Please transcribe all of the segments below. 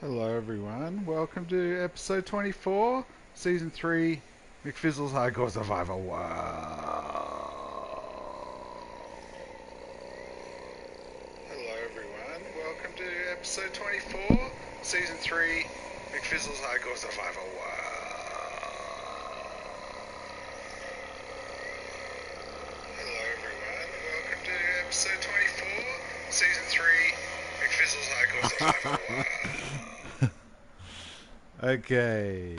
Hello everyone, welcome to episode 24, season 3, McFizzle's Hardcore Survival World. Hello everyone, welcome to episode 24, season 3, McFizzle's Hardcore Survival World. Hello everyone, welcome to episode 24, season 3, McFizzle's Hardcore Survival World. Okay,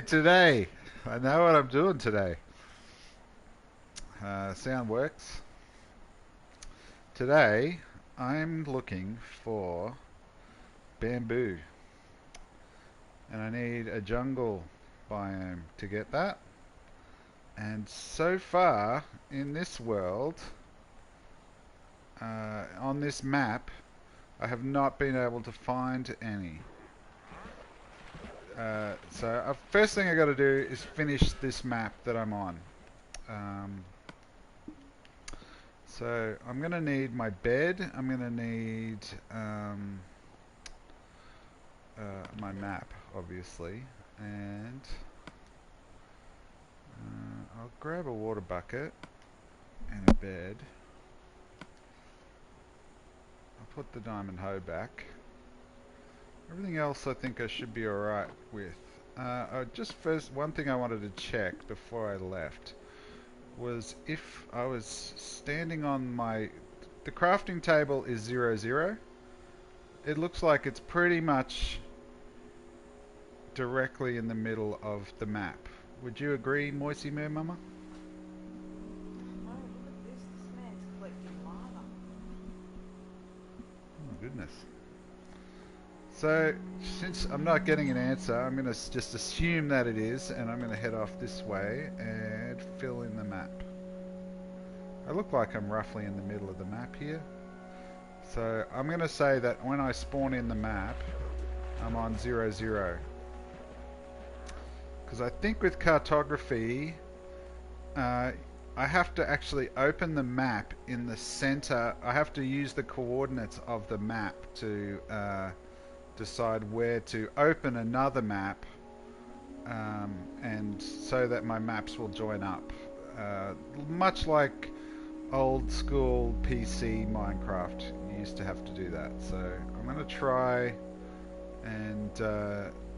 today, I know what I'm doing today. Sound works. Today, I'm looking for bamboo, and I need a jungle biome to get that. And so far, in this world, on this map, I have not been able to find any. So first thing I got to do is finish this map that I'm on. Um, So I'm going to need my bed. I'm going to need my map, obviously. And I'll grab a water bucket and a bed. I'll put the diamond hoe back. Everything else I think I should be alright with. Just first, one thing I wanted to check before I left was if I was standing on my... The crafting table is 0, 0. It looks like it's pretty much directly in the middle of the map. Would you agree, Moisey Moo Mama? No, look at this. This man's collecting lava. Oh my goodness. So, since I'm not getting an answer, I'm going to just assume that it is, and I'm going to head off this way and fill in the map. I look like I'm roughly in the middle of the map here. So, I'm going to say that when I spawn in the map, I'm on 0, 0. Because I think with cartography, I have to actually open the map in the center. I have to use the coordinates of the map to decide where to open another map, and so that my maps will join up. Much like old school PC Minecraft, you used to have to do that. So I'm going to try and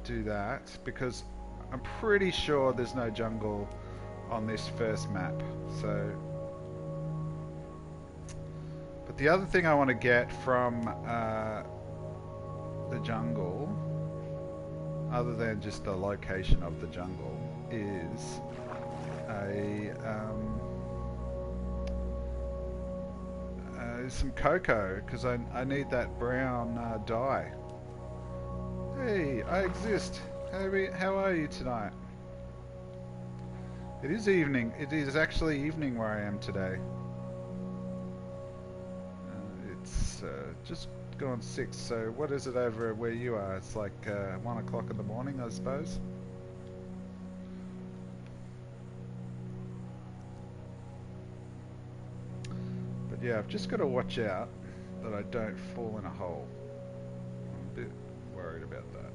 do that because I'm pretty sure there's no jungle on this first map. So, but the other thing I want to get from the jungle, other than just the location of the jungle, is some cocoa, because I need that brown dye. Hey, I exist. How are you tonight? It is evening. It is actually evening where I am today. It's just gone 6, so what is it over where you are? It's like 1 o'clock in the morning, I suppose. But yeah, I've just got to watch out that I don't fall in a hole. I'm a bit worried about that.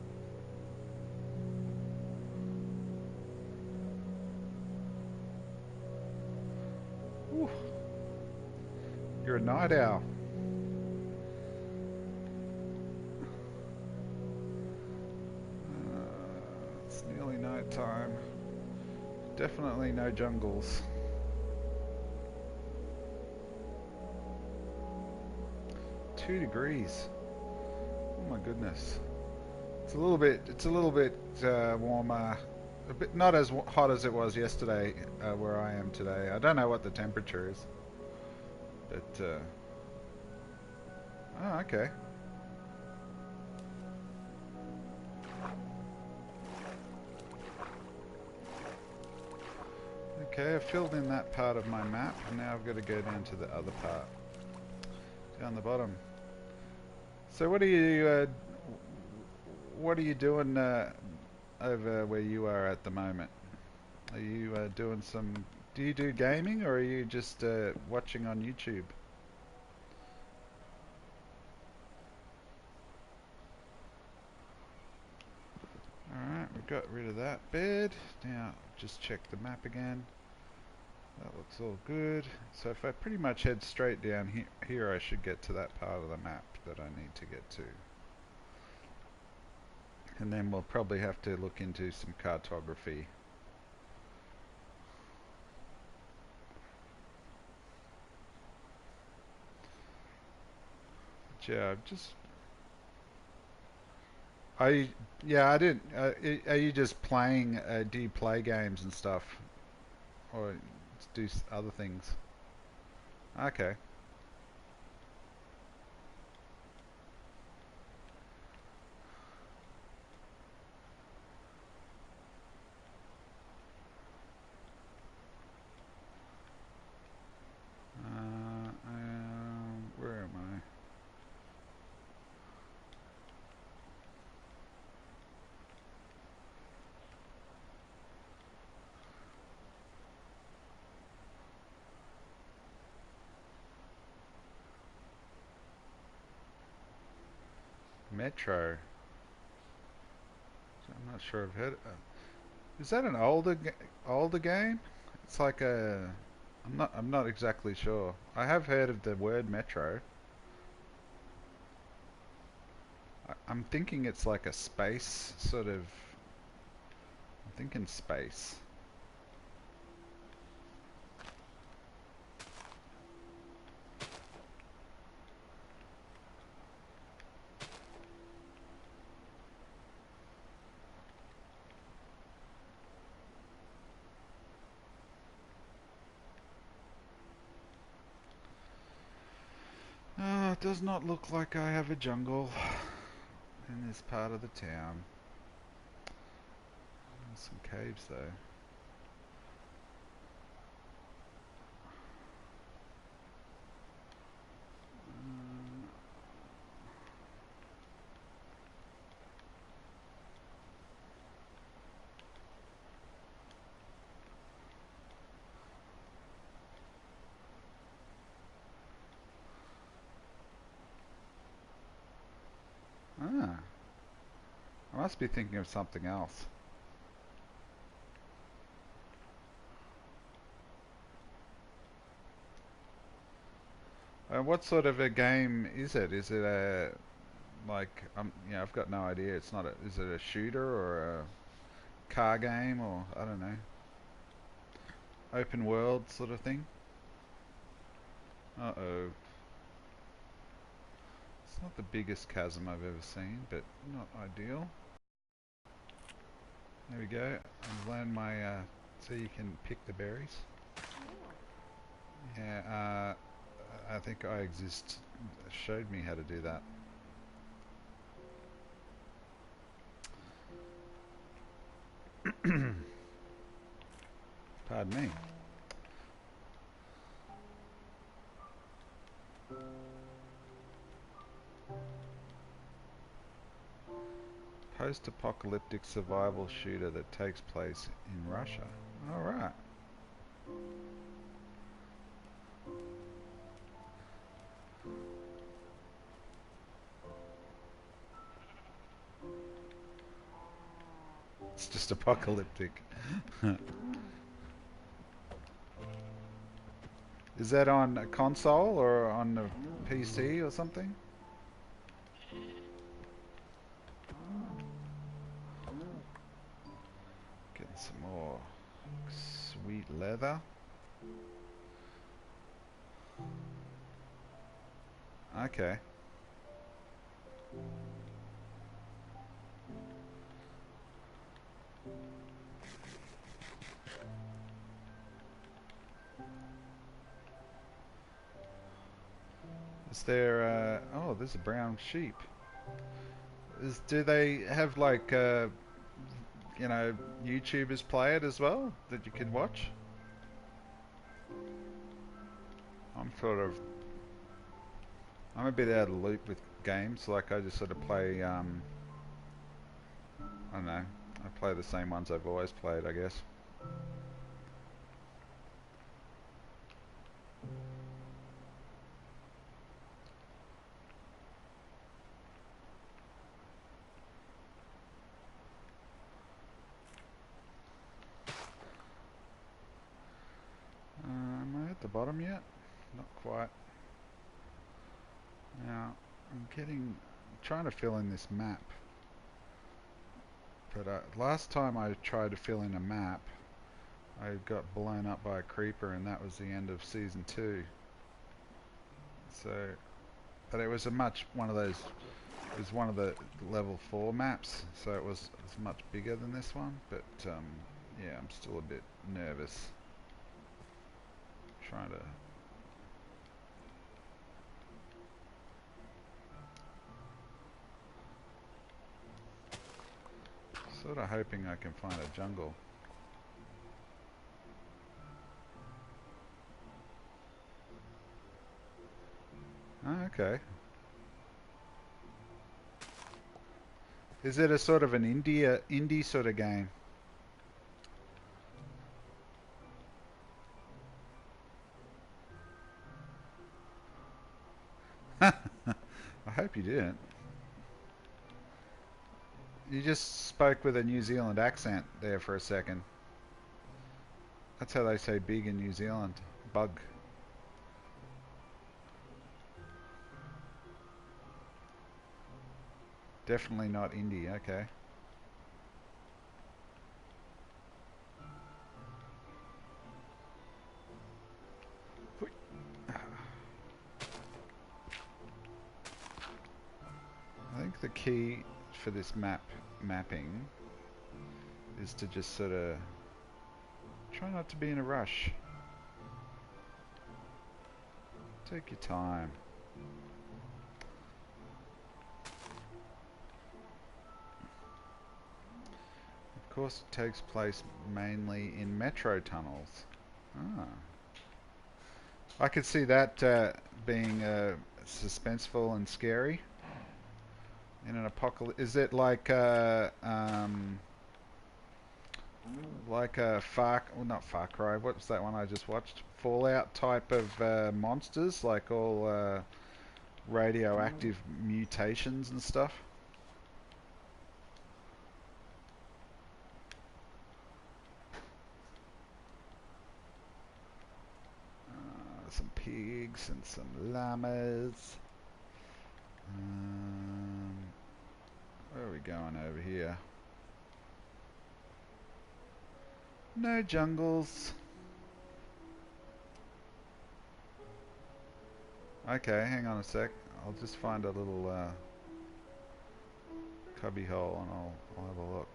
Whew. You're a night owl. It's nearly night time. Definitely no jungles. 2 degrees. Oh my goodness. It's a little bit. It's a little bit warmer. A bit not as hot as it was yesterday where I am today. I don't know what the temperature is, but oh, okay. Okay, I've filled in that part of my map, and now I've got to go down to the other part, down the bottom. So what are you doing over where you are at the moment? Are you doing some? Do you do gaming, or are you just watching on YouTube? got rid of that bed. Now just check the map again. That looks all good. So if I pretty much head straight down here I should get to that part of the map that I need to get to. And then we'll probably have to look into some cartography. But yeah, I've just... I didn't... are you just playing... do you play games and stuff? Or do other things? Okay. Where am I? Metro. I'm not sure I've heard. Is that an older game? It's like a. I'm not exactly sure. I have heard of the word Metro. I'm thinking it's like a space sort of. I'm thinking space. Oh, it does not look like I have a jungle in this part of the town. There's some caves though. Ah, I must be thinking of something else. What sort of a game is it? Is it a like I've got no idea. It's not a. Is it a shooter or a car game or I don't know, open world sort of thing? Uh-oh. It's not the biggest chasm I've ever seen, but not ideal. There we go. I've learned my so you can pick the berries. Yeah, I think I exist showed me how to do that. Pardon me. Post-apocalyptic survival shooter that takes place in Russia. All right. It's just apocalyptic. Is that on a console or on a PC or something? Getting some more sweet leather. Okay. Is there, oh, there's a brown sheep. Do they have like, YouTubers play it as well that you can watch? I'm sort of, I'm a bit out of the loop with games. Like I just sort of play, I don't know, I play the same ones I've always played, I guess. bottom yet? Not quite. Now, I'm trying to fill in this map. But last time I tried to fill in a map, I got blown up by a creeper, and that was the end of season 2. So, but it was one of those. It was one of the level 4 maps, so it was much bigger than this one. But yeah, I'm still a bit nervous trying to. Sort of hoping I can find a jungle. Oh, okay. Is it a sort of an indie sort of game? I hope you didn't. You just spoke with a New Zealand accent there for a second. That's how they say big in New Zealand. Bug. Definitely not indie, okay. I think the key for this mapping is to just sort of try not to be in a rush. Take your time. Of course, it takes place mainly in metro tunnels. Ah. I could see that being suspenseful and scary in an apocalypse. Is it like a not Far Cry? What's that one I just watched? Fallout type of monsters, like all radioactive mutations and stuff. Some pigs and some llamas. Where are we going over here? No jungles. Okay, hang on a sec. I'll just find a little cubby hole and I'll have a look.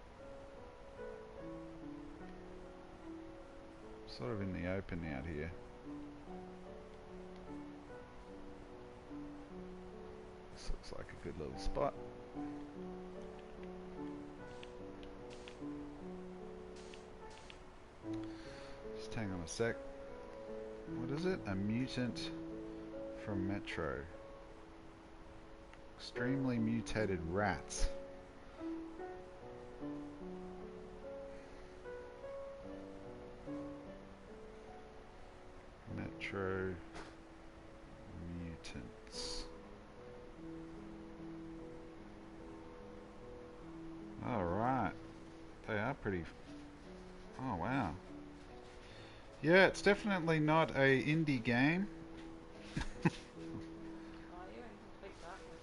Sort of in the open out here. This looks like a good little spot. Just hang on a sec. What is it? A mutant from Metro. Extremely mutated rats. Metro mutants. Alright. They are pretty... Oh, wow. Yeah, it's definitely not a indie game. Oh, you're in complete darkness.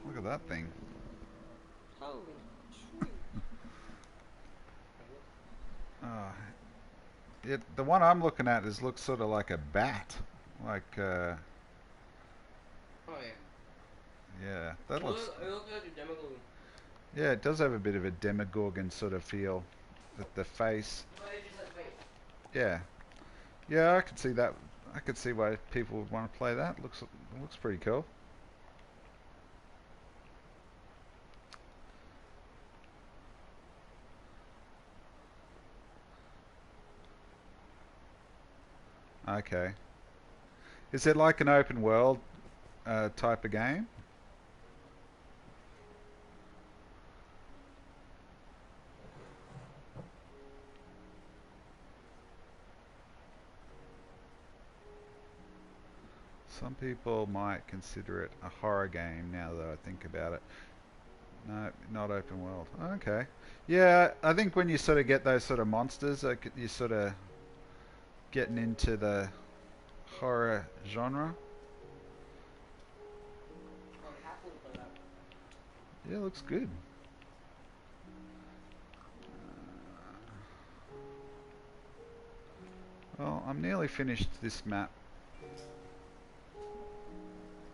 Look at that thing. Holy shoot. Oh, the one I'm looking at looks sort of like a bat. Like, Oh yeah. yeah, that looks... It looks like a Demogorgon. Yeah, it does have a bit of a Demogorgon sort of feel. With the face. But it just has face. Yeah. Yeah, I could see that. I could see why people would want to play that. Looks pretty cool. Okay. Is it like an open world type of game? Some people might consider it a horror game now that I think about it. No, not open world. Okay. Yeah, I think when you sort of get those sort of monsters, you're sort of getting into the horror genre. I'll happily play that. Yeah, looks good. Well, I'm nearly finished this map.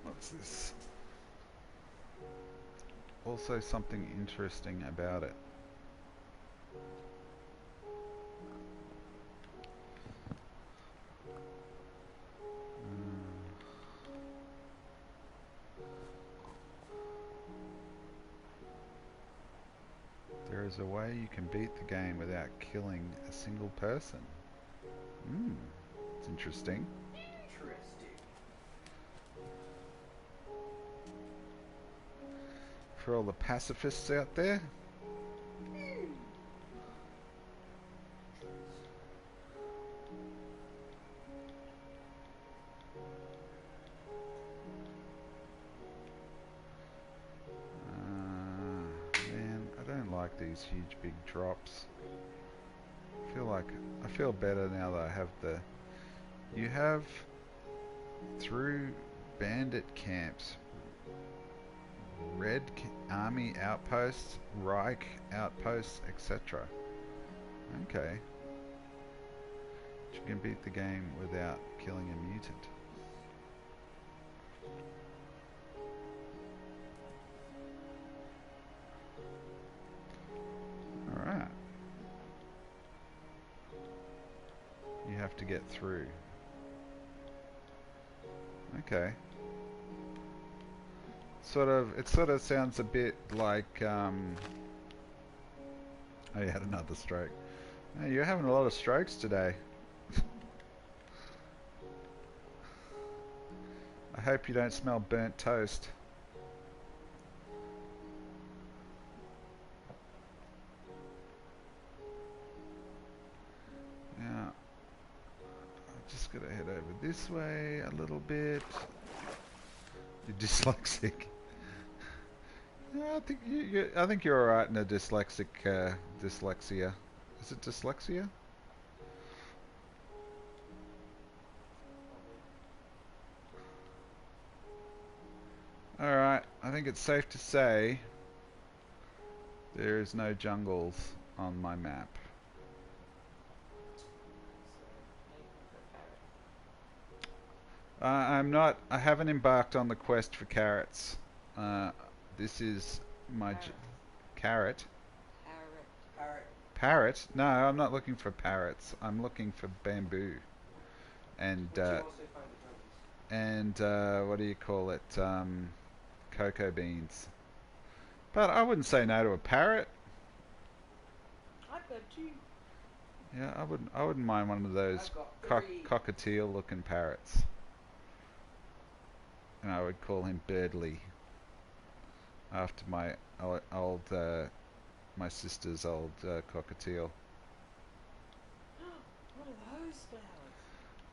What's this? Also something interesting about it. There is a way you can beat the game without killing a single person. It's interesting. Interesting. For all the pacifists out there. Man, I don't like these huge big drops. I feel better now that I have the... You have through bandit camps, Red Army outposts, Reich outposts, etc. Okay. You can beat the game without killing a mutant. Alright. You have to get through. Okay. It sort of sounds a bit like, oh, you had another stroke. Oh, you're having a lot of strokes today. I hope you don't smell burnt toast. Now, I'm just gonna head over this way a little bit. You're dyslexic. Yeah, I think you're alright in a dyslexic dyslexia. Is it dyslexia? Alright, I think it's safe to say there is no jungles on my map. I haven't embarked on the quest for carrots. This is my carrot. Parrot. Parrot? No, I'm not looking for parrots. I'm looking for bamboo. And, Would you also find the jungles? and what do you call it? Cocoa beans. But I wouldn't say no to a parrot. I've got two. Yeah, I wouldn't mind one of those I've got three. cockatiel looking parrots. And I would call him Birdly. After my old my sister's old cockatiel. What are those flowers?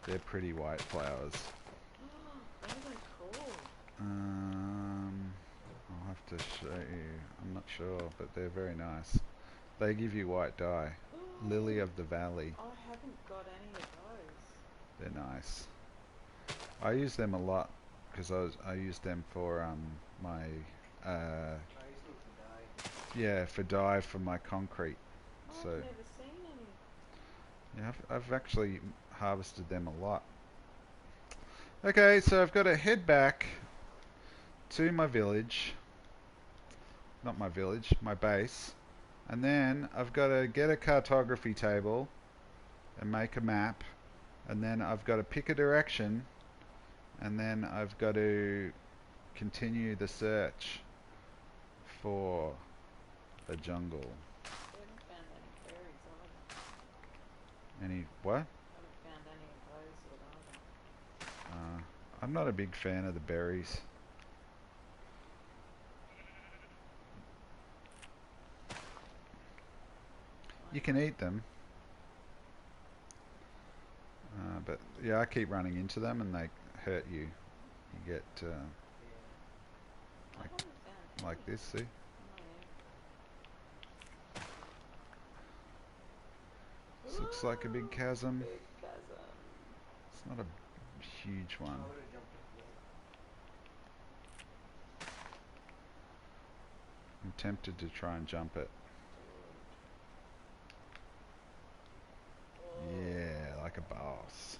They're pretty white flowers. What are they called? I'll have to show you. I'm not sure, but they're very nice. They give you white dye. Lily of the Valley. I haven't got any of those. They're nice. I use them a lot because I use them for my I used them to die. yeah, for dye for my concrete. I've So never seen any. yeah, I've actually harvested them a lot. Okay, so I've got to head back to my village. Not my village, my base. And then I've got to get a cartography table and make a map. And then I've got to pick a direction. And then I've got to continue the search for a jungle. I haven't found any berries either. Any what? I haven't found any of those yet either. I'm not a big fan of the berries. You can eat them. But yeah, I keep running into them and they hurt you. You get I haven't found like this, see? This looks like a big chasm. Big chasm. It's not a huge one. I would have jumped it. I'm tempted to try and jump it. Yeah, like a boss.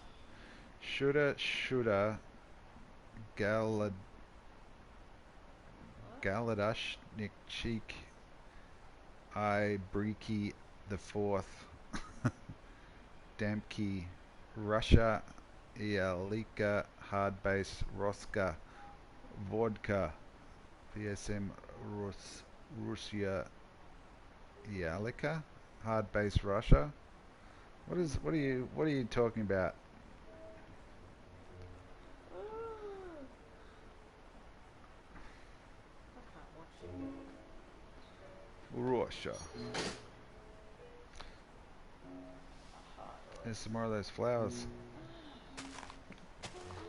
Shoulda, Galadashnik Cheek, I Breaky the Fourth, Damki, Russia, Ialika, Hard Base, Roska, Vodka, PSM, Russia, Ialika, Hard Base, Russia. What are you talking about? I can't watch it. Russia. There's some more of those flowers. I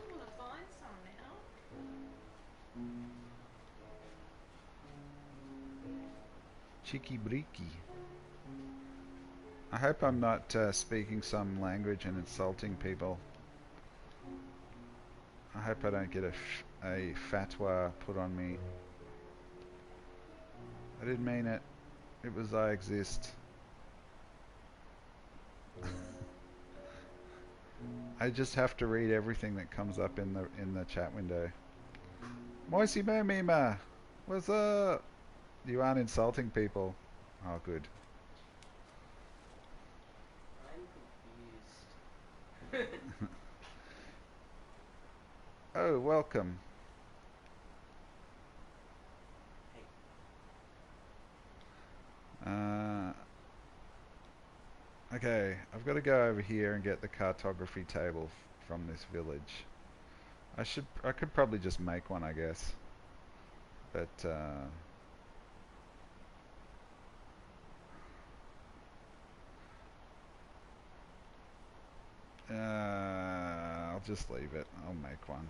want to find some now. Cheeky breaky. I hope I'm not speaking some language and insulting people. I hope I don't get a fatwa put on me. I didn't mean it. It was I exist. I just have to read everything that comes up in the chat window. Moisey Mima, what's up? You aren't insulting people. Oh, good. I'm confused. Oh, welcome. Okay, I've got to go over here and get the cartography table from this village. I could probably just make one, I guess. But I'll just leave it. I'll make one.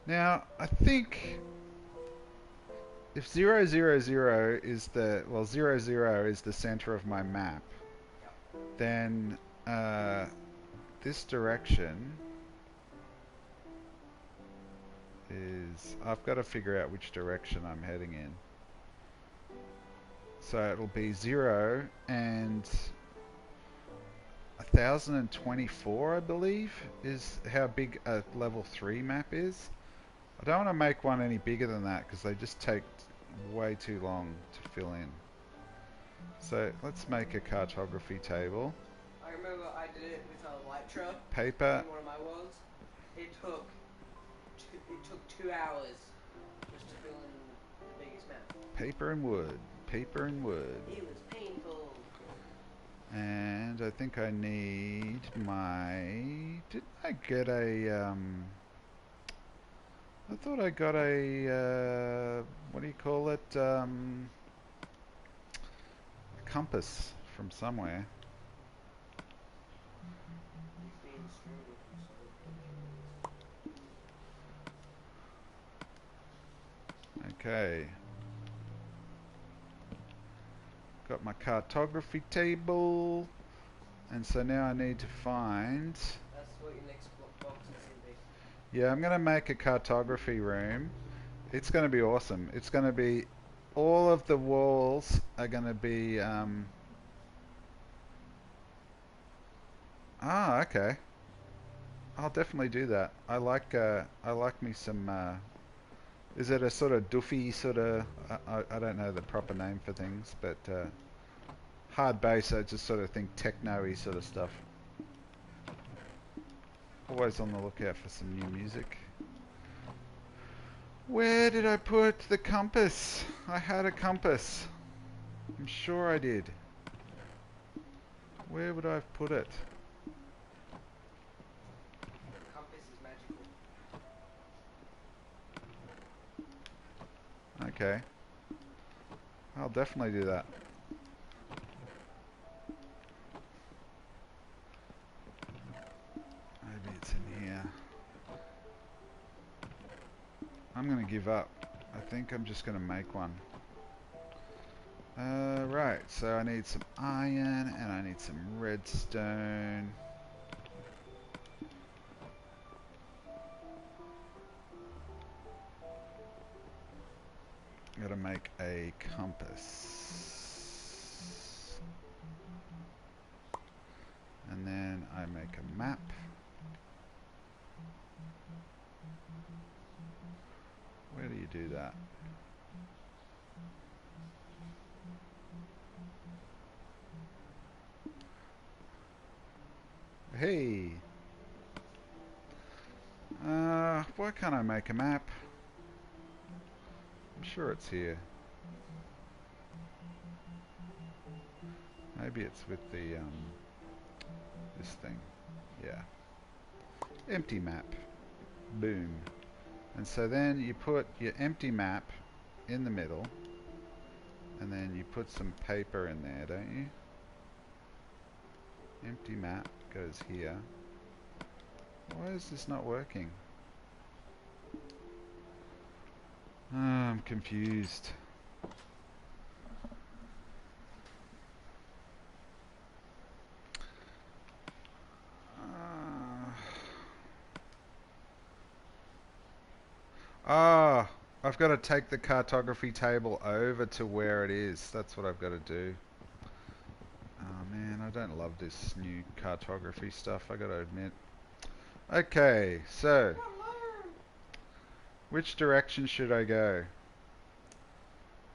Now, I think if 000 is the, well, 00 is the center of my map, then this direction is, I've got to figure out which direction I'm heading in. So it'll be 0 and 1024, I believe, is how big a level 3 map is. I don't want to make one any bigger than that because they just take way too long to fill in. So let's make a cartography table. I remember I did it with a light truck Paper. in one of my worlds. It took 2 hours just to fill in the biggest map. Paper and wood. Paper and wood. It was painful. And I think I need my... Didn't I get a... I thought I got a... what do you call it? A compass from somewhere. Okay. Got my cartography table. And so now I need to find... That's what your next box is going to be. Yeah, I'm going to make a cartography room. It's going to be awesome. It's going to be... All of the walls are going to be... Ah, okay. I'll definitely do that. I like me some... Is it a sort of doofy sort of... I don't know the proper name for things, but... hard bass, I just sort of think techno-y sort of stuff. Always on the lookout for some new music. Where did I put the compass? I had a compass. I'm sure I did. Where would I have put it? The compass is magical. Okay. I'll definitely do that. Maybe it's in here. I'm going to give up. I think I'm just going to make one. Right, so I need some iron and I need some redstone. Gotta make a compass. And then I make a map. Where do you do that? Hey! Why can't I make a map? I'm sure it's here. Maybe it's with the, this thing. Yeah. Empty map. Boom. And so then you put your empty map in the middle, and then you put some paper in there, don't you? Empty map goes here. Why is this not working? I'm confused. I've got to take the cartography table over to where it is. That's what I've got to do. Oh man, I don't love this new cartography stuff, I got to admit. Okay, so which direction should I go?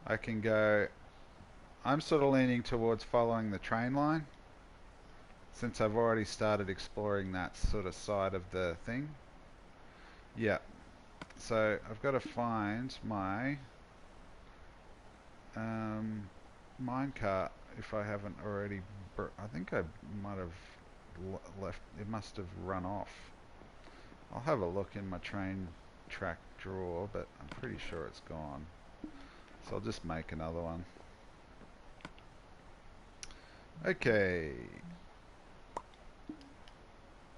I can go... I'm sort of leaning towards following the train line, since I've already started exploring that sort of side of the thing. Yeah. So I've got to find my minecart if I haven't already. I think I might have left. It must have run off. I'll have a look in my train track drawer, but I'm pretty sure it's gone. So I'll just make another one. Okay.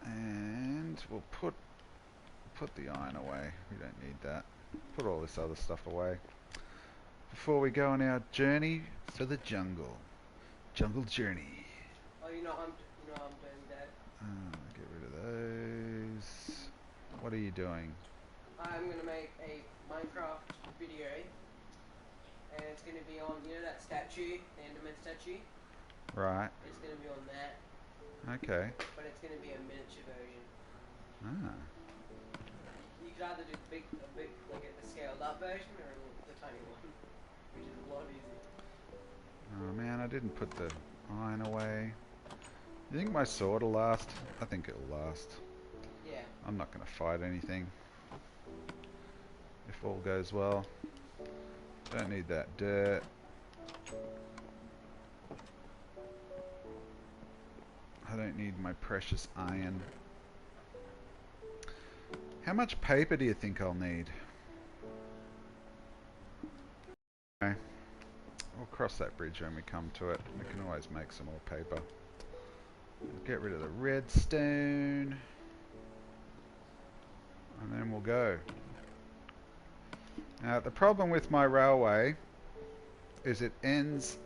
And we'll put the iron away. We don't need that. Put all this other stuff away before we go on our journey to the jungle. Jungle journey. Oh, I'm doing that. Get rid of those. What are you doing? I'm gonna make a Minecraft video, and it's gonna be on, that statue, the Enderman statue. Right. It's gonna be on that. Okay. But it's gonna be a miniature version. Ah. You could either do like the scaled up version or the tiny one, which is a lot easier. Oh man, I didn't put the iron away. You think my sword will last? I think it'll last. Yeah. I'm not going to fight anything. If all goes well. Don't need that dirt. I don't need my precious iron. How much paper do you think I'll need? Okay. We'll cross that bridge when we come to it. We can always make some more paper. Get rid of the redstone. And then we'll go. Now the problem with my railway is it ends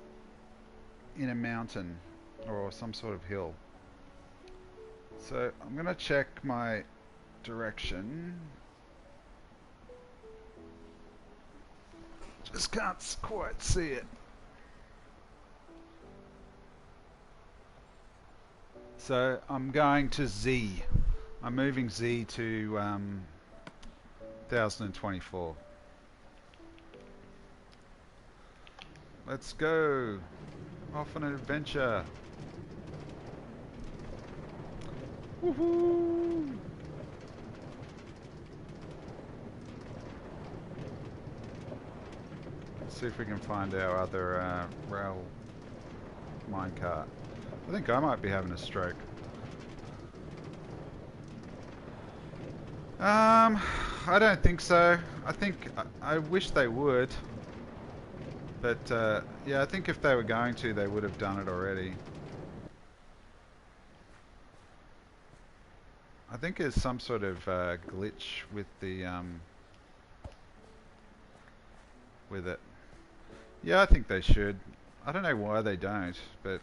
in a mountain or some sort of hill. So I'm going to check my direction. Just can't quite see it. So I'm going to Z. I'm moving Z to 1024. Let's go. Off on an adventure. Woohoo! Let's see if we can find our other rail minecart. I think I might be having a stroke. I don't think so. I wish they would. But, yeah, I think if they were going to, they would have done it already. I think there's some sort of glitch with the, with it. Yeah, I think they should. I don't know why they don't, but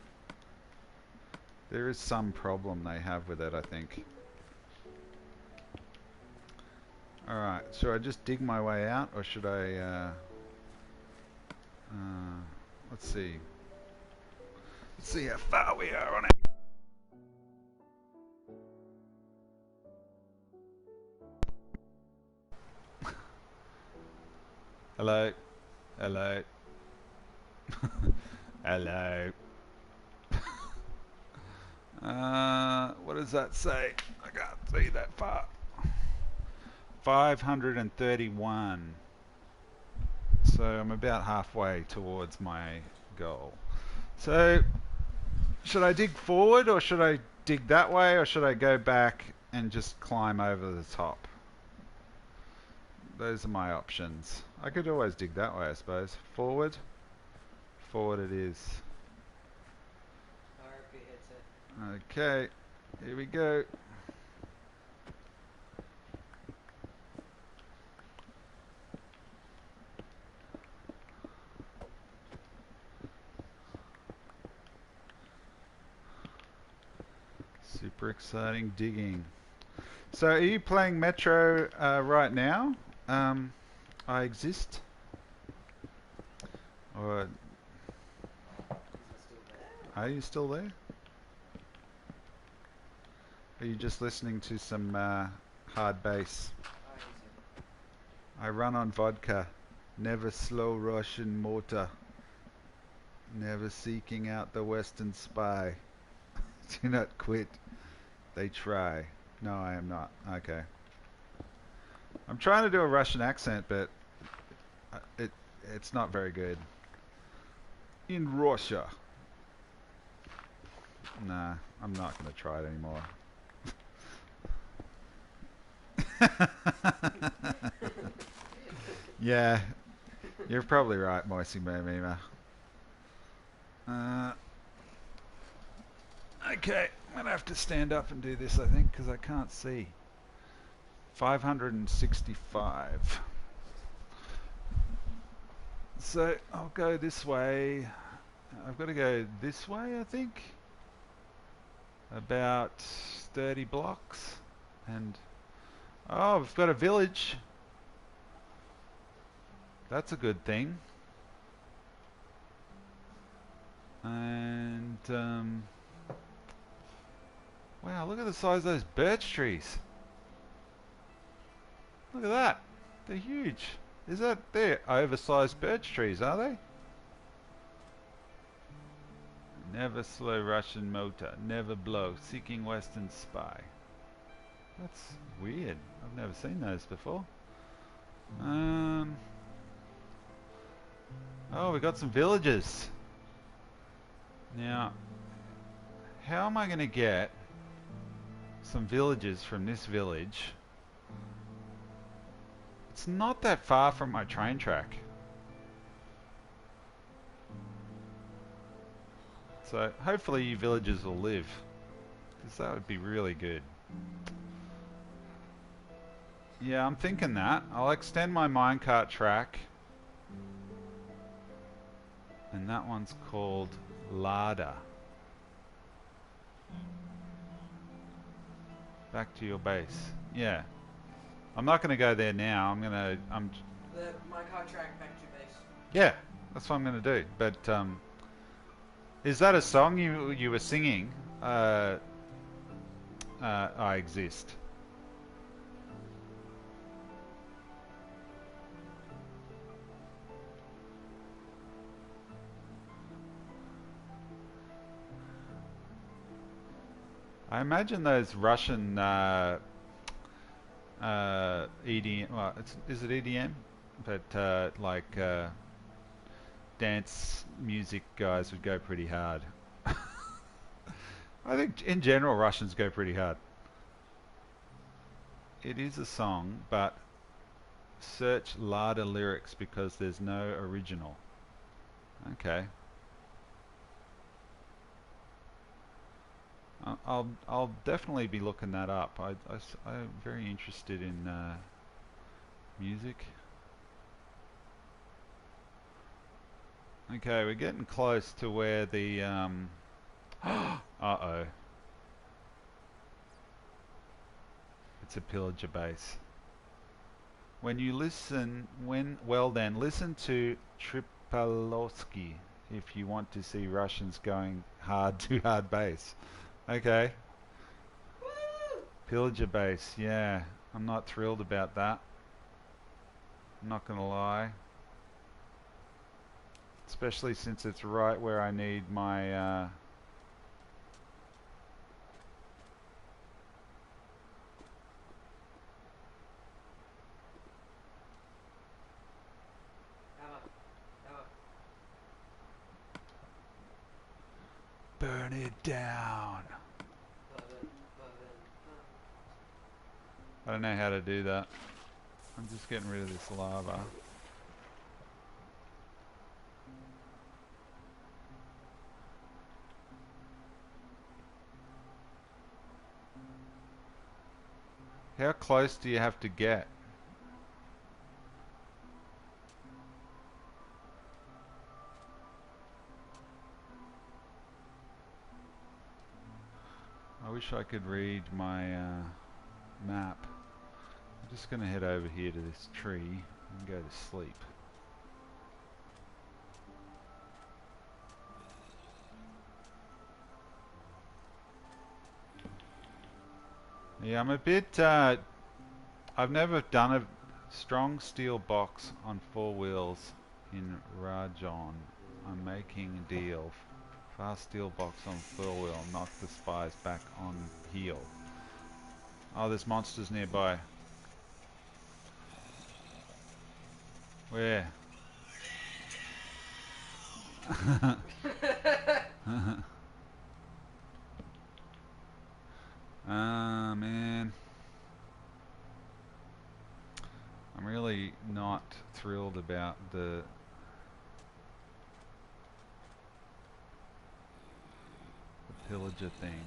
there is some problem they have with it, I think. Alright, should I just dig my way out, or should I, Let's see. Let's see how far we are on it. Hello. Hello. Hello. What does that say? I can't see that far. 531. So I'm about halfway towards my goal. So should I dig forward, or should I dig that way, or should I go back and just climb over the top? Those are my options. I could always dig that way, I suppose. Forward. Forward it is. RP headset. Okay, here we go. Super exciting digging. So are you playing Metro right now? I exist? Or Is it still there? are you still there? Are you just listening to some hard bass? Oh, easy. I run on vodka, never slow Russian motor, never seeking out the western spy. Do not quit, they try. No, I am not. Okay. I'm trying to do a Russian accent, but it's not very good. In Russia. Nah, I'm not going to try it anymore. Yeah, you're probably right, Moisey Mima. Okay, I'm going to have to stand up and do this, I think, because I can't see. 565. So I'll go this way. I've got to go this way, I think. About 30 blocks. And oh, we've got a village. That's a good thing. And wow, look at the size of those birch trees. Look at that. They're huge. Is that they're oversized birch trees, are they? Never slow Russian motor, never blow, seeking western spy. That's weird. I've never seen those before. Oh, we got some villages. Now, how am I going to get some villages from this village? It's not that far from my train track. So hopefully you villagers will live, because that would be really good. Yeah, I'm thinking that. I'll extend my minecart track. And that one's called Lada. Back to your base. Yeah. I'm not going to go there now. I'm My car track back to base. yeah, that's what I'm going to do. But is that a song you were singing? I exist. I imagine those Russian EDM. Well, is it EDM? But like dance music guys would go pretty hard. I think in general Russians go pretty hard. It is a song, but search Lada lyrics because there's no original. Okay. I'll definitely be looking that up. I'm very interested in music. Okay, we're getting close to where the uh-oh. It's a pillager base. When you listen, well then, listen to Tripalowski. if you want to see Russians going hard to hard base. Okay. Woo! Pillager base, yeah. I'm not thrilled about that. I'm not gonna lie. Especially since it's right where I need my Hammer. Hammer. burn it down. Button. I don't know how to do that. I'm just getting rid of this lava. How close do you have to get? I wish I could read my map. I'm just going to head over here to this tree and go to sleep. Yeah, I'm a bit... I've never done a strong steel box on 4 wheels in Rajon. I'm making a deal. Fast steel box on 4 wheel. Knock the spies back on heel. Oh, there's monsters nearby. Where? Ah, man. I'm really not thrilled about the pillager thing.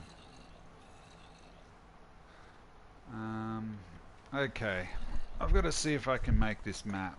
Okay. I've got to see if I can make this map.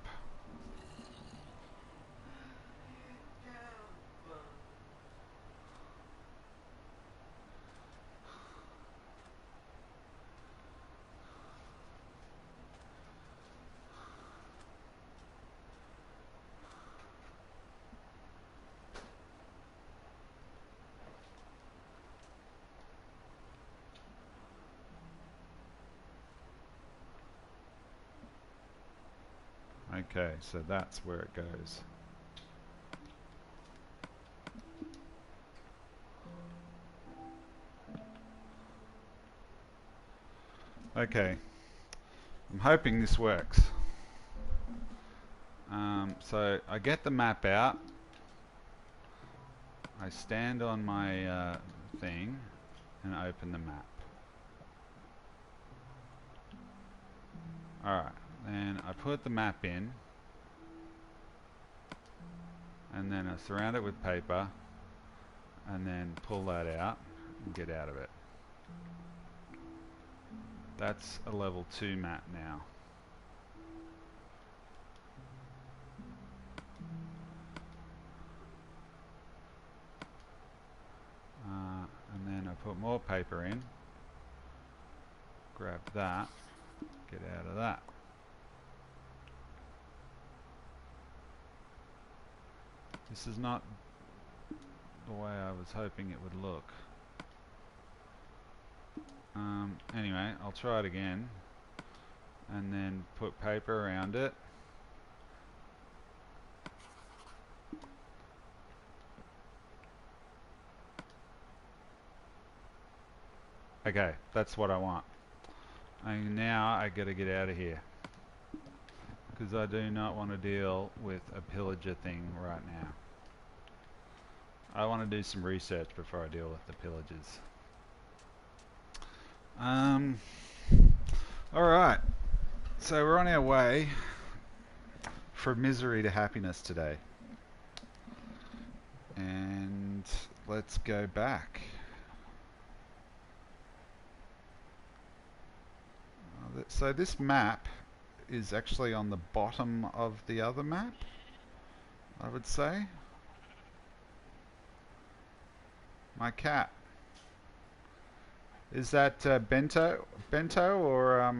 Okay, so that's where it goes. Okay, I'm hoping this works. So I get the map out. I stand on my thing and open the map. Alright, then I put the map in and then I surround it with paper and then pull that out and get out of it. That's a level 2 map now. And then I put more paper in, grab that, get out of that. This is not the way I was hoping it would look. Anyway, I'll try it again and then put paper around it. Okay, that's what I want. And now I gotta get out of here because I do not want to deal with a pillager thing right now. I want to do some research before I deal with the pillagers. Alright, so we're on our way from misery to happiness today. And let's go back. So this map is actually on the bottom of the other map, I would say. My cat. Is that Bento or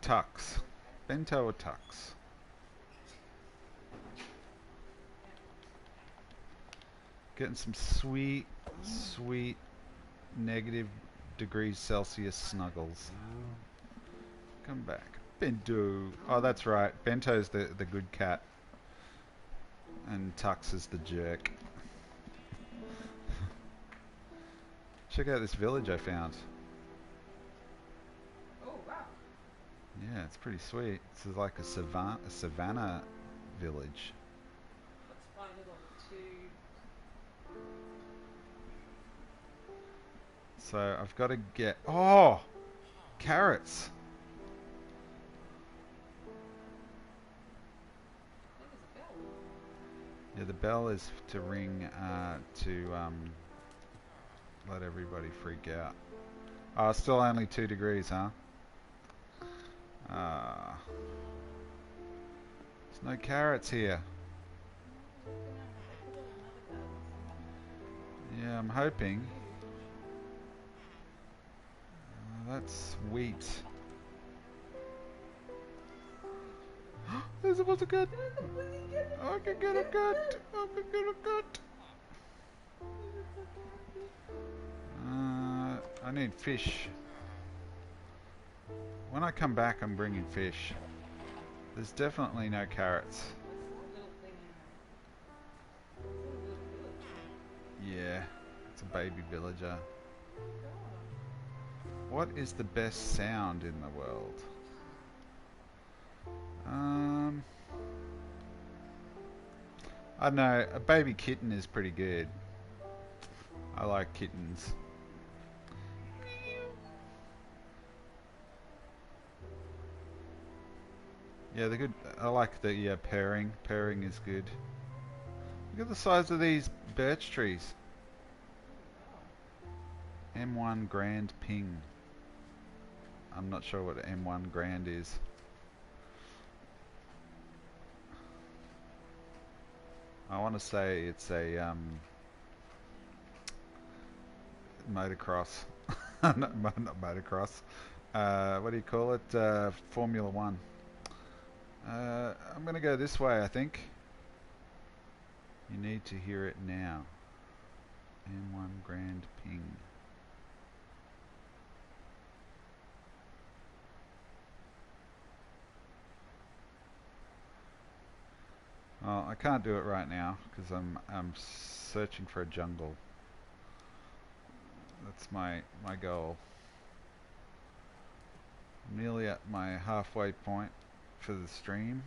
Tux? Bento or Tux? Getting some sweet, sweet negative degrees Celsius snuggles. Come back. Bento. Oh, that's right. Bento's the good cat. And Tux is the jerk. Check out this village I found. Oh wow. Yeah, it's pretty sweet. This is like a savannah village. Let's find it on the tube. So I've got to get... Oh! Carrots! I think there's a bell. Yeah, the bell is to ring to let everybody freak out. Oh, still only 2 degrees, huh? There's no carrots here. Yeah, I'm hoping. That's wheat. There's a good. I can get a cut. I can get a cut. I need fish. When I come back, I'm bringing fish. There's definitely no carrots. What's that little thing in there? It's a little village. Yeah, it's a baby villager. Oh. What is the best sound in the world? I don't know, a baby kitten is pretty good. I like kittens. Yeah, they're good. I like the pairing. Pairing is good. Look at the size of these birch trees. M1 Grand Ping. I'm not sure what M1 Grand is. I want to say it's a motocross. not motocross. What do you call it? Formula One. I'm going to go this way, I think. You need to hear it now. M1 Grand Ping. Well, I can't do it right now because I'm searching for a jungle. That's my goal. I'm nearly at my halfway point for the stream.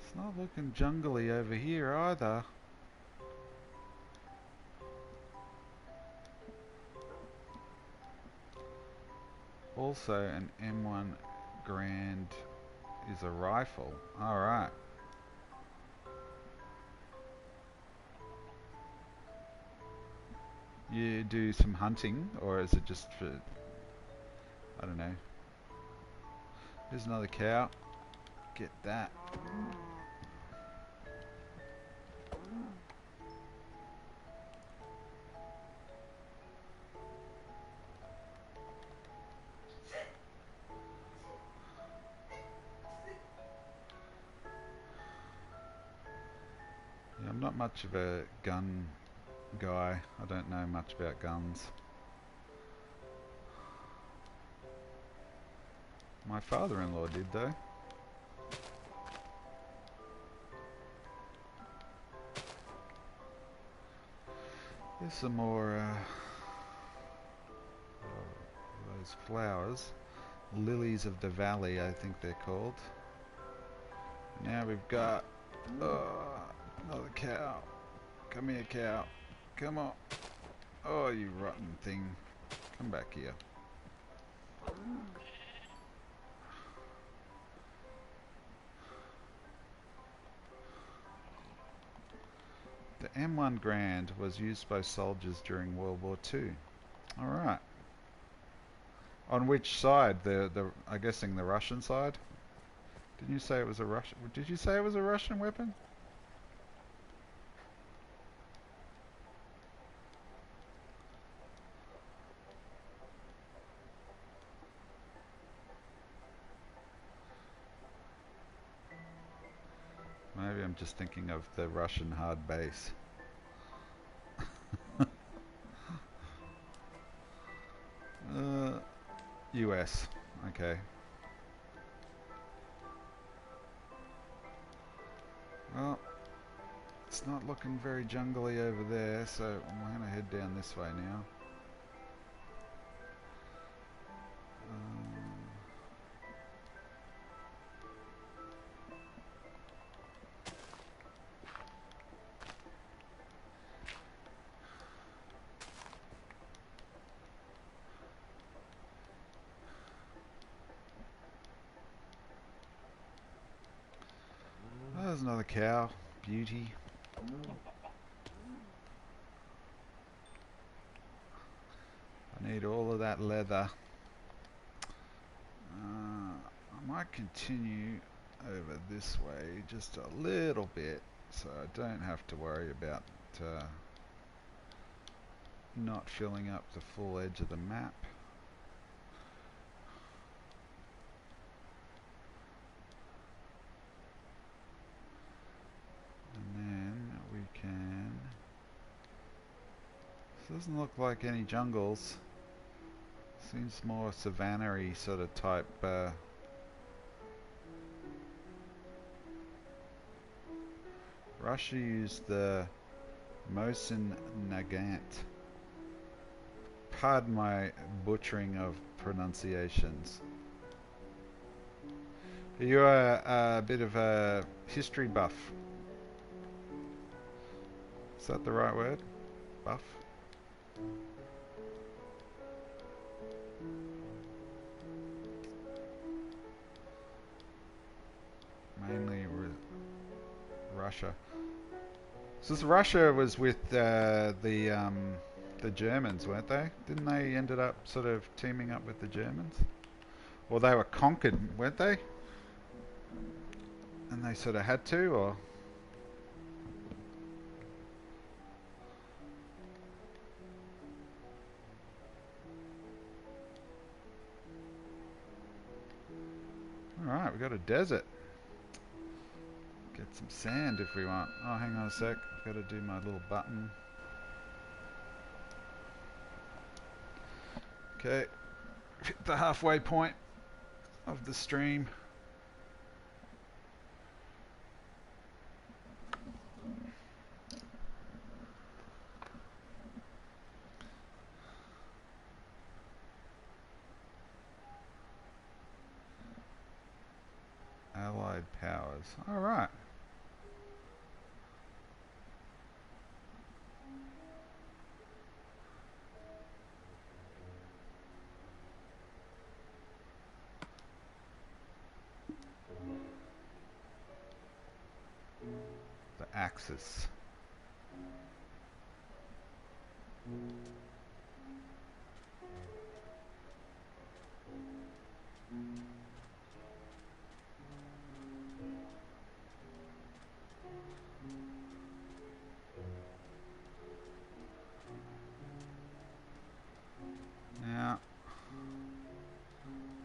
It's not looking jungly over here either. Also, an M1 Grand is a rifle. Alright. You do some hunting, or is it just for... I don't know. Here's another cow. Get that. Yeah, I'm not much of a gun guy. I don't know much about guns. My father-in-law did though. There's some more those flowers. Lilies of the valley, I think they're called. Now we've got another cow. Come here, cow. Come on. Oh, you rotten thing. Come back here. The M1 Grand was used by soldiers during World War II. Alright. On which side? I'm guessing the Russian side? Didn't you say it was a Russian? Did you say it was a Russian weapon? I'm just thinking of the Russian hard base. US. Okay. Well, it's not looking very jungly over there, so I'm going to head down this way now. Oh, there's another cow. Beauty. I need all of that leather. I might continue over this way just a little bit so I don't have to worry about not filling up the full edge of the map. And then we can... This doesn't look like any jungles. Seems more savanna-y sort of type. Russia used the Mosin Nagant. Pardon my butchering of pronunciations. Are you a bit of a history buff? Is that the right word? Buff? Mainly Russia. So Russia was with the Germans, weren't they? Didn't they ended up sort of teaming up with the Germans? Or they were conquered, weren't they? And they sort of had to, or... Alright, we got a desert. Get some sand if we want. Oh, hang on a sec. I've got to do my little button. Okay. Hit the halfway point of the stream. Allied powers. Alright. The Axis. Now,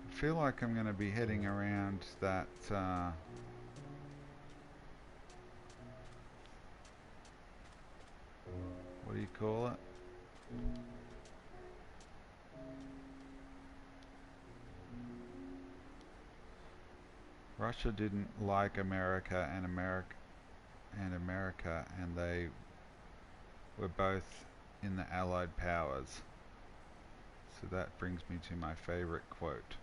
I feel like I'm going to be heading around that what do you call it? Russia didn't like America, and they were both in the Allied powers. So that brings me to my favorite quote.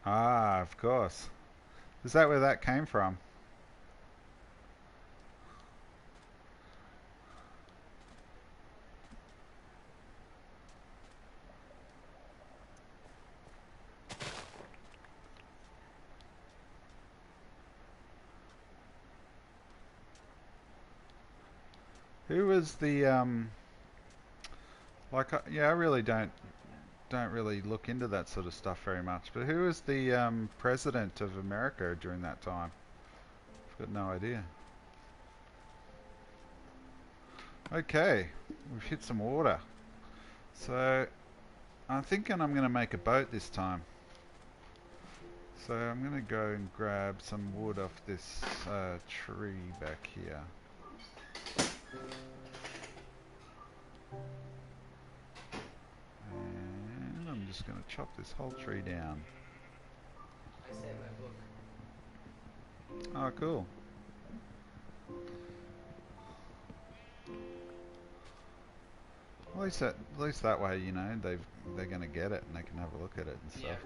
Ah, of course. Is that where that came from? Who was the like yeah, I really don't really look into that sort of stuff very much, but who was the president of America during that time? I've got no idea. Okay, we've hit some water. So I'm thinking I'm going to make a boat this time. So I'm going to go and grab some wood off this tree back here. And I'm just going to chop this whole tree down. I sent my book. Oh, cool. At least that way, you know, they're going to get it and they can have a look at it and Yeah. stuff.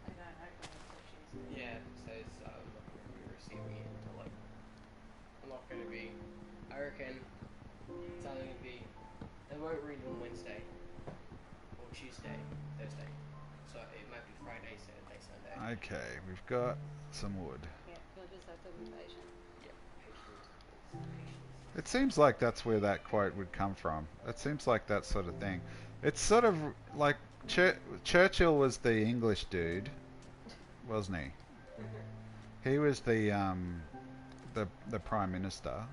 They don't open it until Tuesday. Yeah, it says I'm not going to be receiving it until like. I'm not going to be. I reckon it's either going to be. They won't read it on Wednesday or Tuesday, Thursday. So it might be Friday, Saturday, Sunday. Okay, we've got some wood. Yeah, you'll just have to be patient. Yeah, patience. It seems like that's where that quote would come from. It seems like that sort of thing. It's sort of like Churchill was the English dude, wasn't he? He was the prime minister,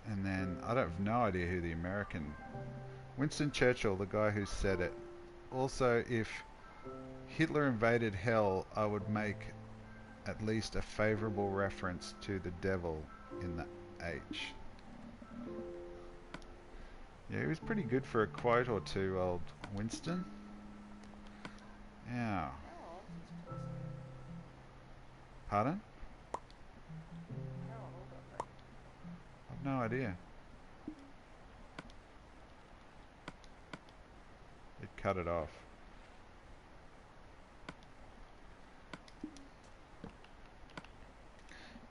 and then I don't have no idea who the American Winston Churchill, the guy who said it. Also, if Hitler invaded hell, I would make at least a favourable reference to the devil in the H. Yeah, he was pretty good for a quote or two, old Winston. Yeah. How old is this person? Pardon? How old are they? I've no idea. It cut it off.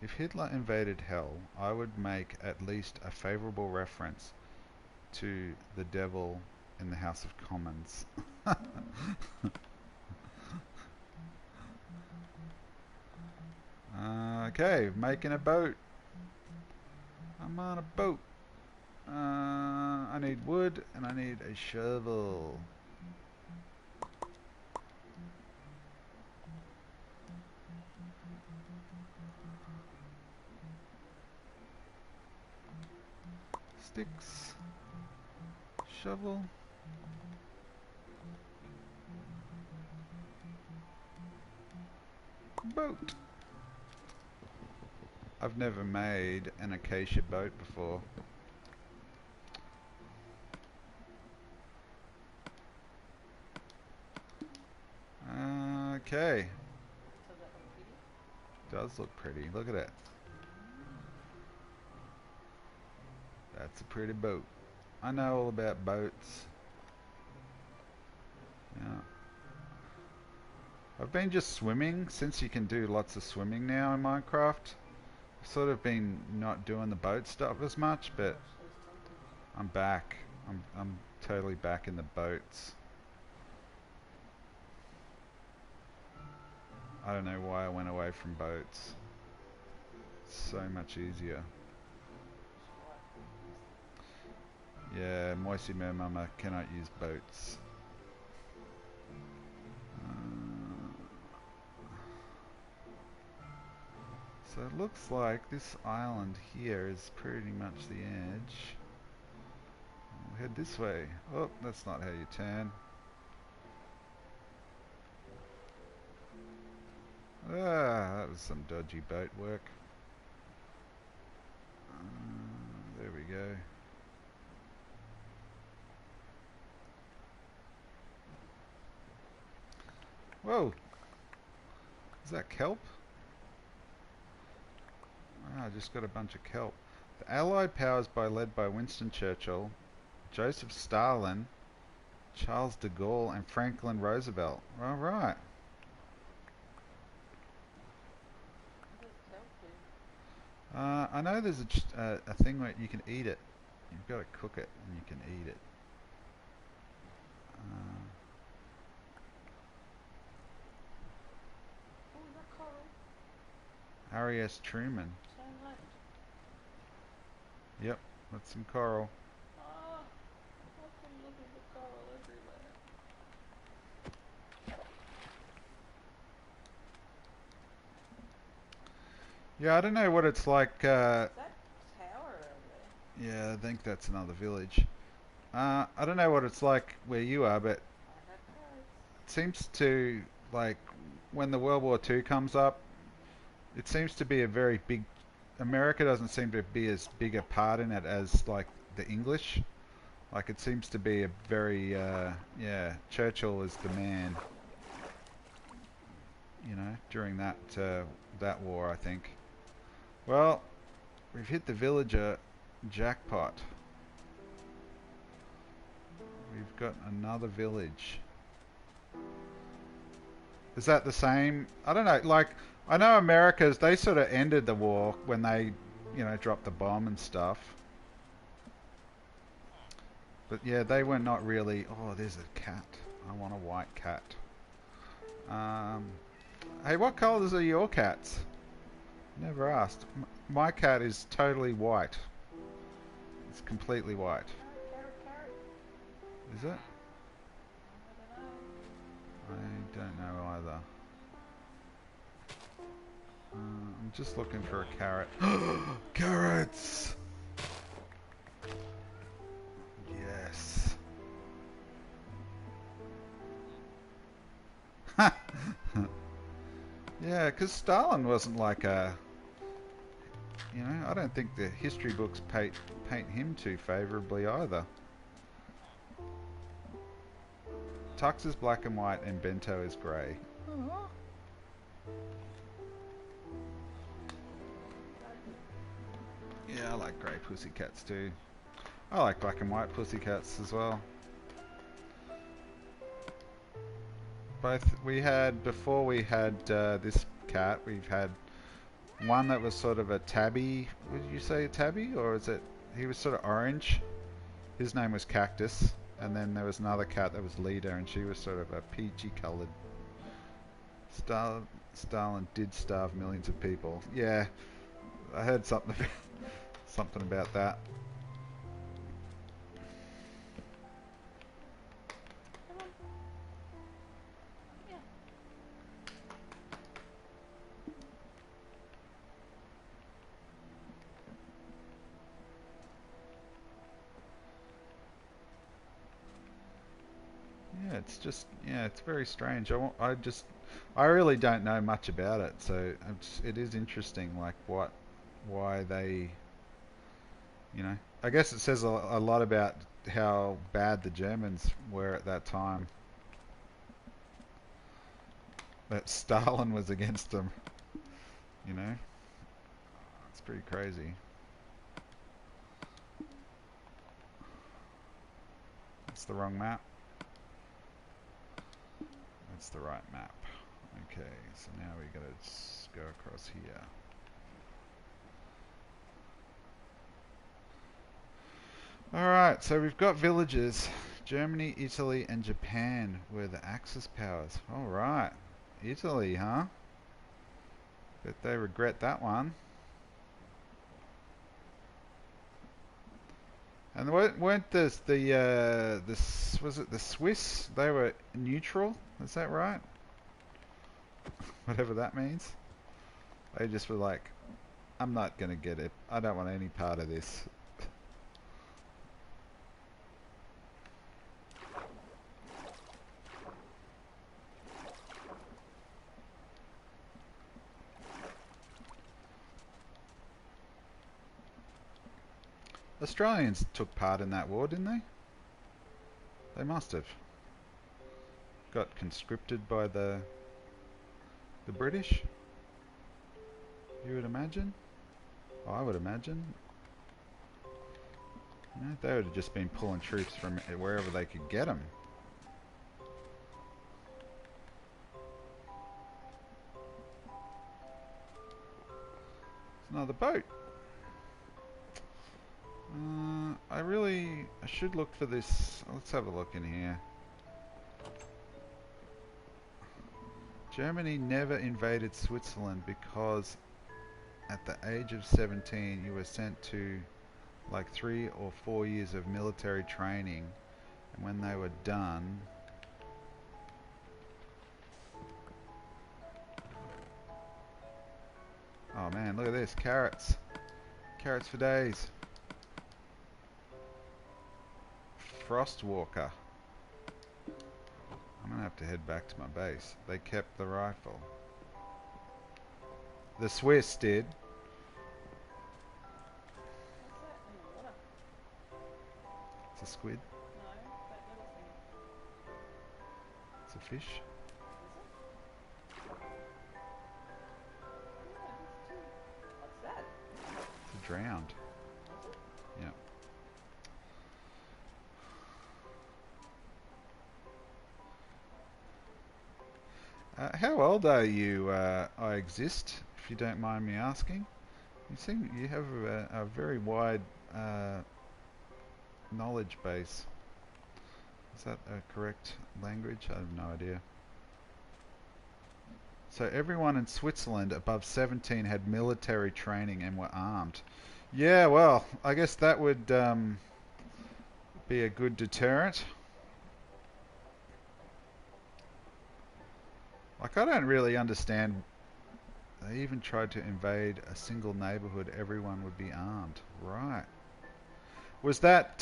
If Hitler invaded hell, I would make at least a favourable reference to the devil in the House of Commons. Okay, making a boat. I'm on a boat. I need wood and I need a shovel. Sticks. Shovel. Boat. I've never made an acacia boat before. Okay. Does that look pretty? Does look pretty. Look at it. That's a pretty boat. I know all about boats. Yeah. I've been just swimming since you can do lots of swimming now in Minecraft. I've sort of been not doing the boat stuff as much, but Gosh, those zombies. I'm back. I'm totally back in the boats. I don't know why I went away from boats. It's so much easier. Yeah, Moisey Mermama cannot use boats. So it looks like this island here is pretty much the edge. We'll head this way. Oh, that's not how you turn. Ah, that was some dodgy boat work. There we go. Whoa! Is that kelp? Ah, I just got a bunch of kelp. The Allied powers led by Winston Churchill, Joseph Stalin, Charles de Gaulle, and Franklin Roosevelt. All right. What does kelp do? I know there's a thing where you can eat it. You've got to cook it and you can eat it. Oh, is that coral? Harry S. Truman. So much. Yep, that's some coral. Ah, how come looking for coral everywhere? Yeah, I don't know what it's like. Is that tower over there? Yeah, I think that's another village. I don't know what it's like where you are, but I got carrots. it seems to, like, when the World War II comes up, it seems to be a very big. America doesn't seem to be as big a part in it as, like, the English. Like, it seems to be a very, yeah, Churchill is the man, you know, during that war, I think. Well, we've hit the villager jackpot. We've got another village. Is that the same? I don't know. Like, I know America's, they sort of ended the war when they, you know, dropped the bomb and stuff. But yeah, they were not really. Oh, there's a cat. I want a white cat. Um, hey, what colours are your cats? Never asked. My cat is totally white. It's completely white. Carrot, carrot, carrot. Is it? I don't know. I don't know either. I'm just looking for a carrot. Carrots! Yes. Yeah, because Stalin wasn't like a... You know, I don't think the history books paint him too favourably either. Tux is black and white and Bento is grey. Yeah, I like grey pussycats too. I like black and white pussycats as well. Both we had before we had this cat. We've had one that was sort of a tabby. Would you say a tabby, or is it? He was sort of orange. His name was Cactus, and then there was another cat that was Leader, and she was sort of a peachy coloured. Stalin did starve millions of people. Yeah, I heard something about that. Come on. Yeah. Yeah, it's just it's very strange. I really don't know much about it, so it is interesting, like why they, you know, I guess it says a lot about how bad the Germans were at that time. That Stalin was against them, you know. It's pretty crazy. That's the wrong map. That's the right map. Okay, so now we gotta go across here. Alright, so we've got villages. Germany, Italy, and Japan were the Axis powers. Alright. Italy, huh? Bet they regret that one. And weren't was it the Swiss? They were neutral, is that right? Whatever that means. They just were like, I'm not gonna get it. I don't want any part of this. Australians took part in that war, didn't they? They must have. Got conscripted by the British? You would imagine? I would imagine. You know, they would have just been pulling troops from wherever they could get them. It's another boat. I should look for this. Let's have a look in here. Germany never invaded Switzerland because at the age of 17 you were sent to like 3 or 4 years of military training, and when they were done, oh man, look at this, carrots for days. Frostwalker. I'm gonna have to head back to my base. They kept the rifle. The Swiss did. What's that in the water? It's a squid. No, that little thing. It's a fish. Is it? Yeah, it is too. What's that? It's a drowned. Is it? Yeah. How old are you, I exist, if you don't mind me asking? You seem you have a very wide knowledge base. Is that a correct language? I have no idea. So everyone in Switzerland above 17 had military training and were armed. Yeah, well, I guess that would be a good deterrent. Like, I don't really understand. They even tried to invade a single neighborhood. Everyone would be armed. Right. Was that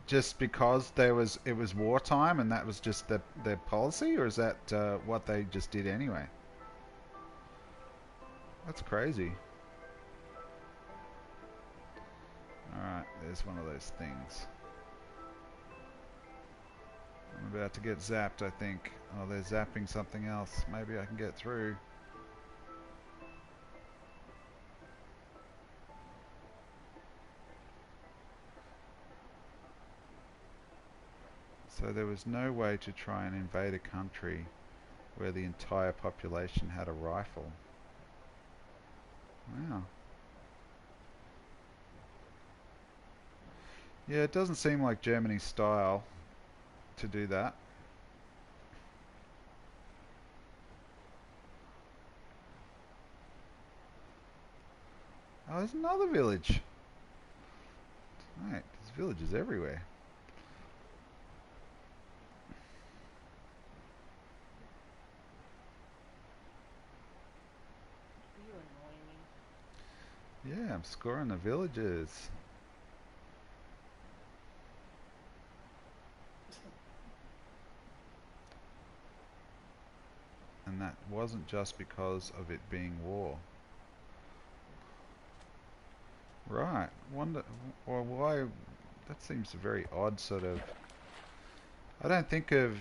just because it was wartime and that was just their policy, or is that what they just did anyway? That's crazy. Alright, there's one of those things. I'm about to get zapped, I think. Oh, they're zapping something else. Maybe I can get through. So there was no way to try and invade a country where the entire population had a rifle. Wow. Yeah, it doesn't seem like Germany's style to do that. Oh, there's another village. Right, there's villages everywhere. You annoy me. Yeah, I'm scoring the villages. And that wasn't just because of it being war. Right. Wonder. Well, why? That seems a very odd sort of. I don't think of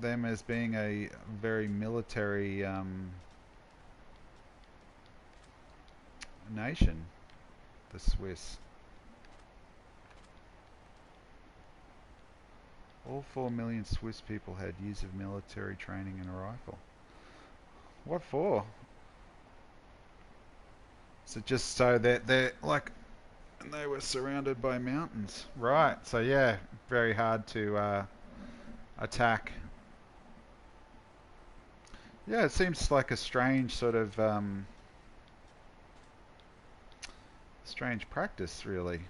them as being a very military nation. The Swiss. All 4 million Swiss people had years of military training and a rifle. What for? So just so that they're like, and they were surrounded by mountains. Right. So yeah, very hard to attack. Yeah, it seems like a strange sort of strange practice, really.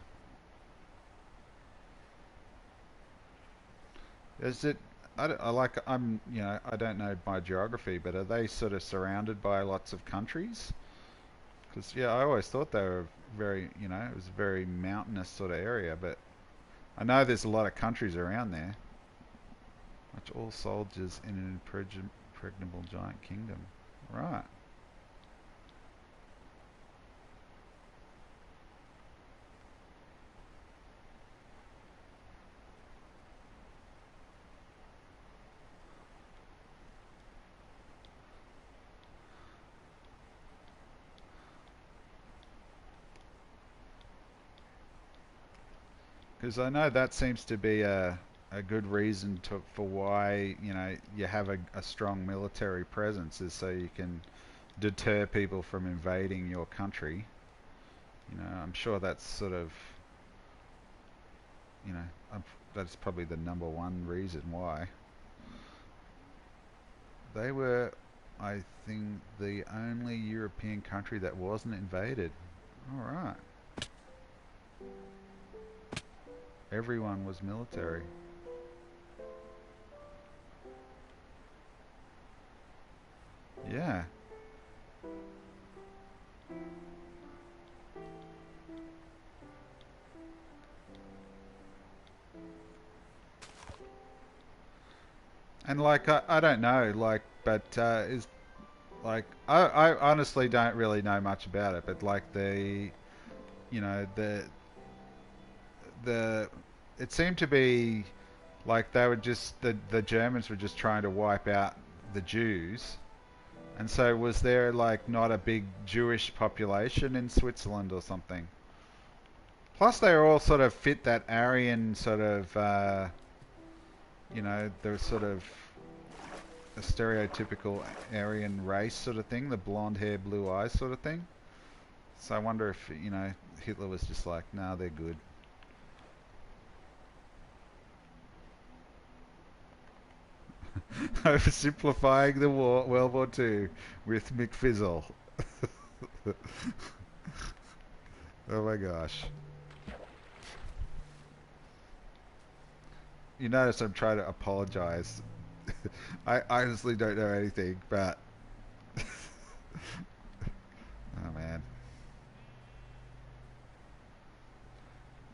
Is it? I don't know my geography, but are they sort of surrounded by lots of countries? Because yeah, I always thought they were very, it was a very mountainous sort of area, but I know there's a lot of countries around there. Much all soldiers in an impregnable giant kingdom. Right. Because I know that seems to be a good reason for why, you have a strong military presence is so you can deter people from invading your country. I'm sure that's sort of, you know, that's probably the number one reason why. They were, I think, the only European country that wasn't invaded. Alright. Everyone was military. Yeah. And like I don't know, like, but is like I honestly don't really know much about it, but like you know the it seemed to be like they were just the Germans were just trying to wipe out the Jews. And so was there like not a big Jewish population in Switzerland or something? Plus they were all sort of fit that Aryan sort of the sort of a stereotypical Aryan race sort of thing, the blonde hair, blue eyes sort of thing. So I wonder if, Hitler was just like, nah, they're good. Oversimplifying the war, World War II with McFizzle. Oh my gosh. You notice I'm trying to apologize. I honestly don't know anything, but oh man.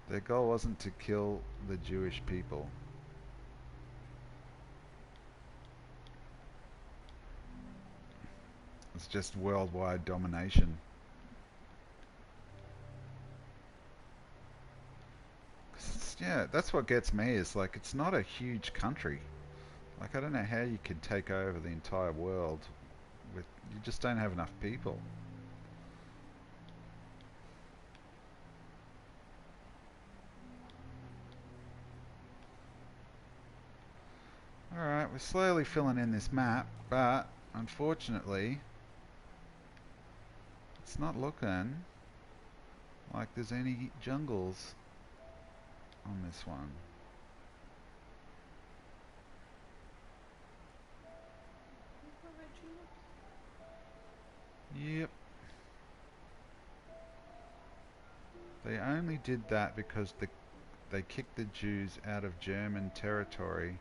Their goal wasn't to kill the Jewish people. It's just worldwide domination. Yeah, that's what gets me is like it's not a huge country. Like I don't know how you could take over the entire world with you just don't have enough people. Alright, we're slowly filling in this map, but unfortunately it's not looking like there's any jungles on this one. Yep. They only did that because they kicked the Jews out of German territory,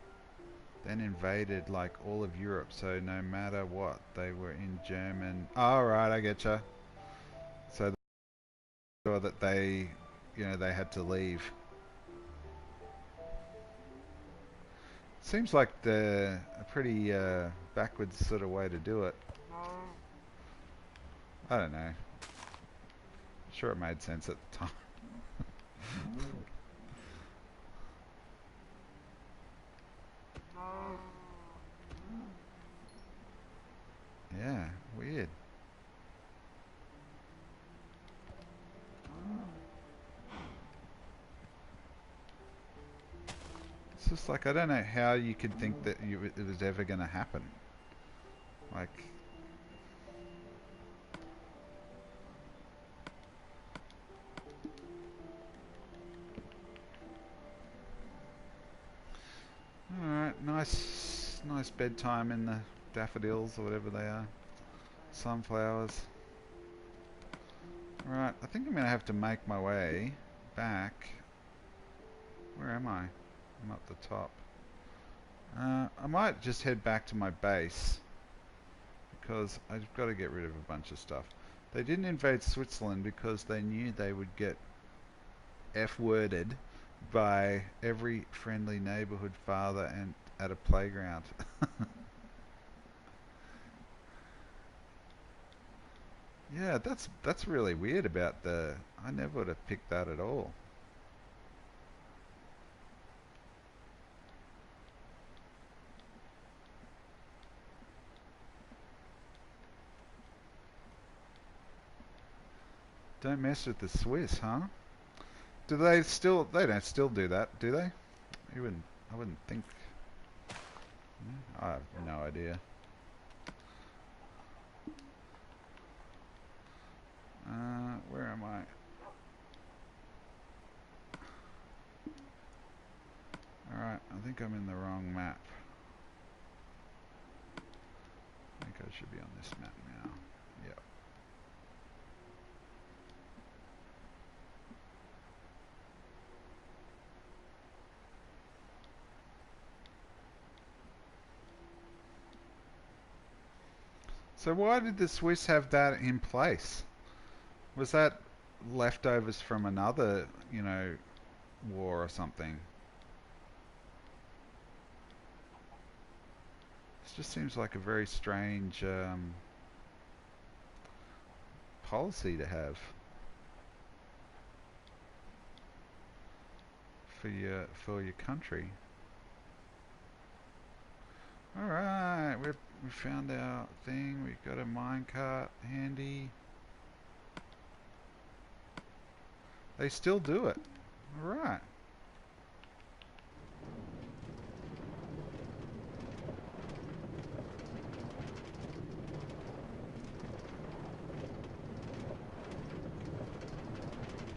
then invaded like all of Europe. So no matter what, they were in German. Oh, right, I getcha. So they saw that they had to leave. Seems like a pretty backwards sort of way to do it. I don't know. Sure, it made sense at the time. Yeah, weird. It's just like I don't know how you could think that it was ever going to happen. Like, all right, nice bedtime in the daffodils or whatever they are, sunflowers. All right, I think I'm going to have to make my way back. Where am I? I'm up the top. I might just head back to my base because I've got to get rid of a bunch of stuff. They didn't invade Switzerland because they knew they would get F-worded by every friendly neighborhood father and at a playground. Yeah, that's really weird about I never would have picked that at all. Don't mess with the Swiss, huh? Do they still? They don't still do that, do they? You wouldn't. I wouldn't think. I have no idea. Where am I? Alright, I think I'm in the wrong map. I think I should be on this map now. Yep. So why did the Swiss have that in place? Was that leftovers from another, war or something? just seems like a very strange policy to have for your country. All right, we found our thing. We've got a minecart handy. They still do it. All right.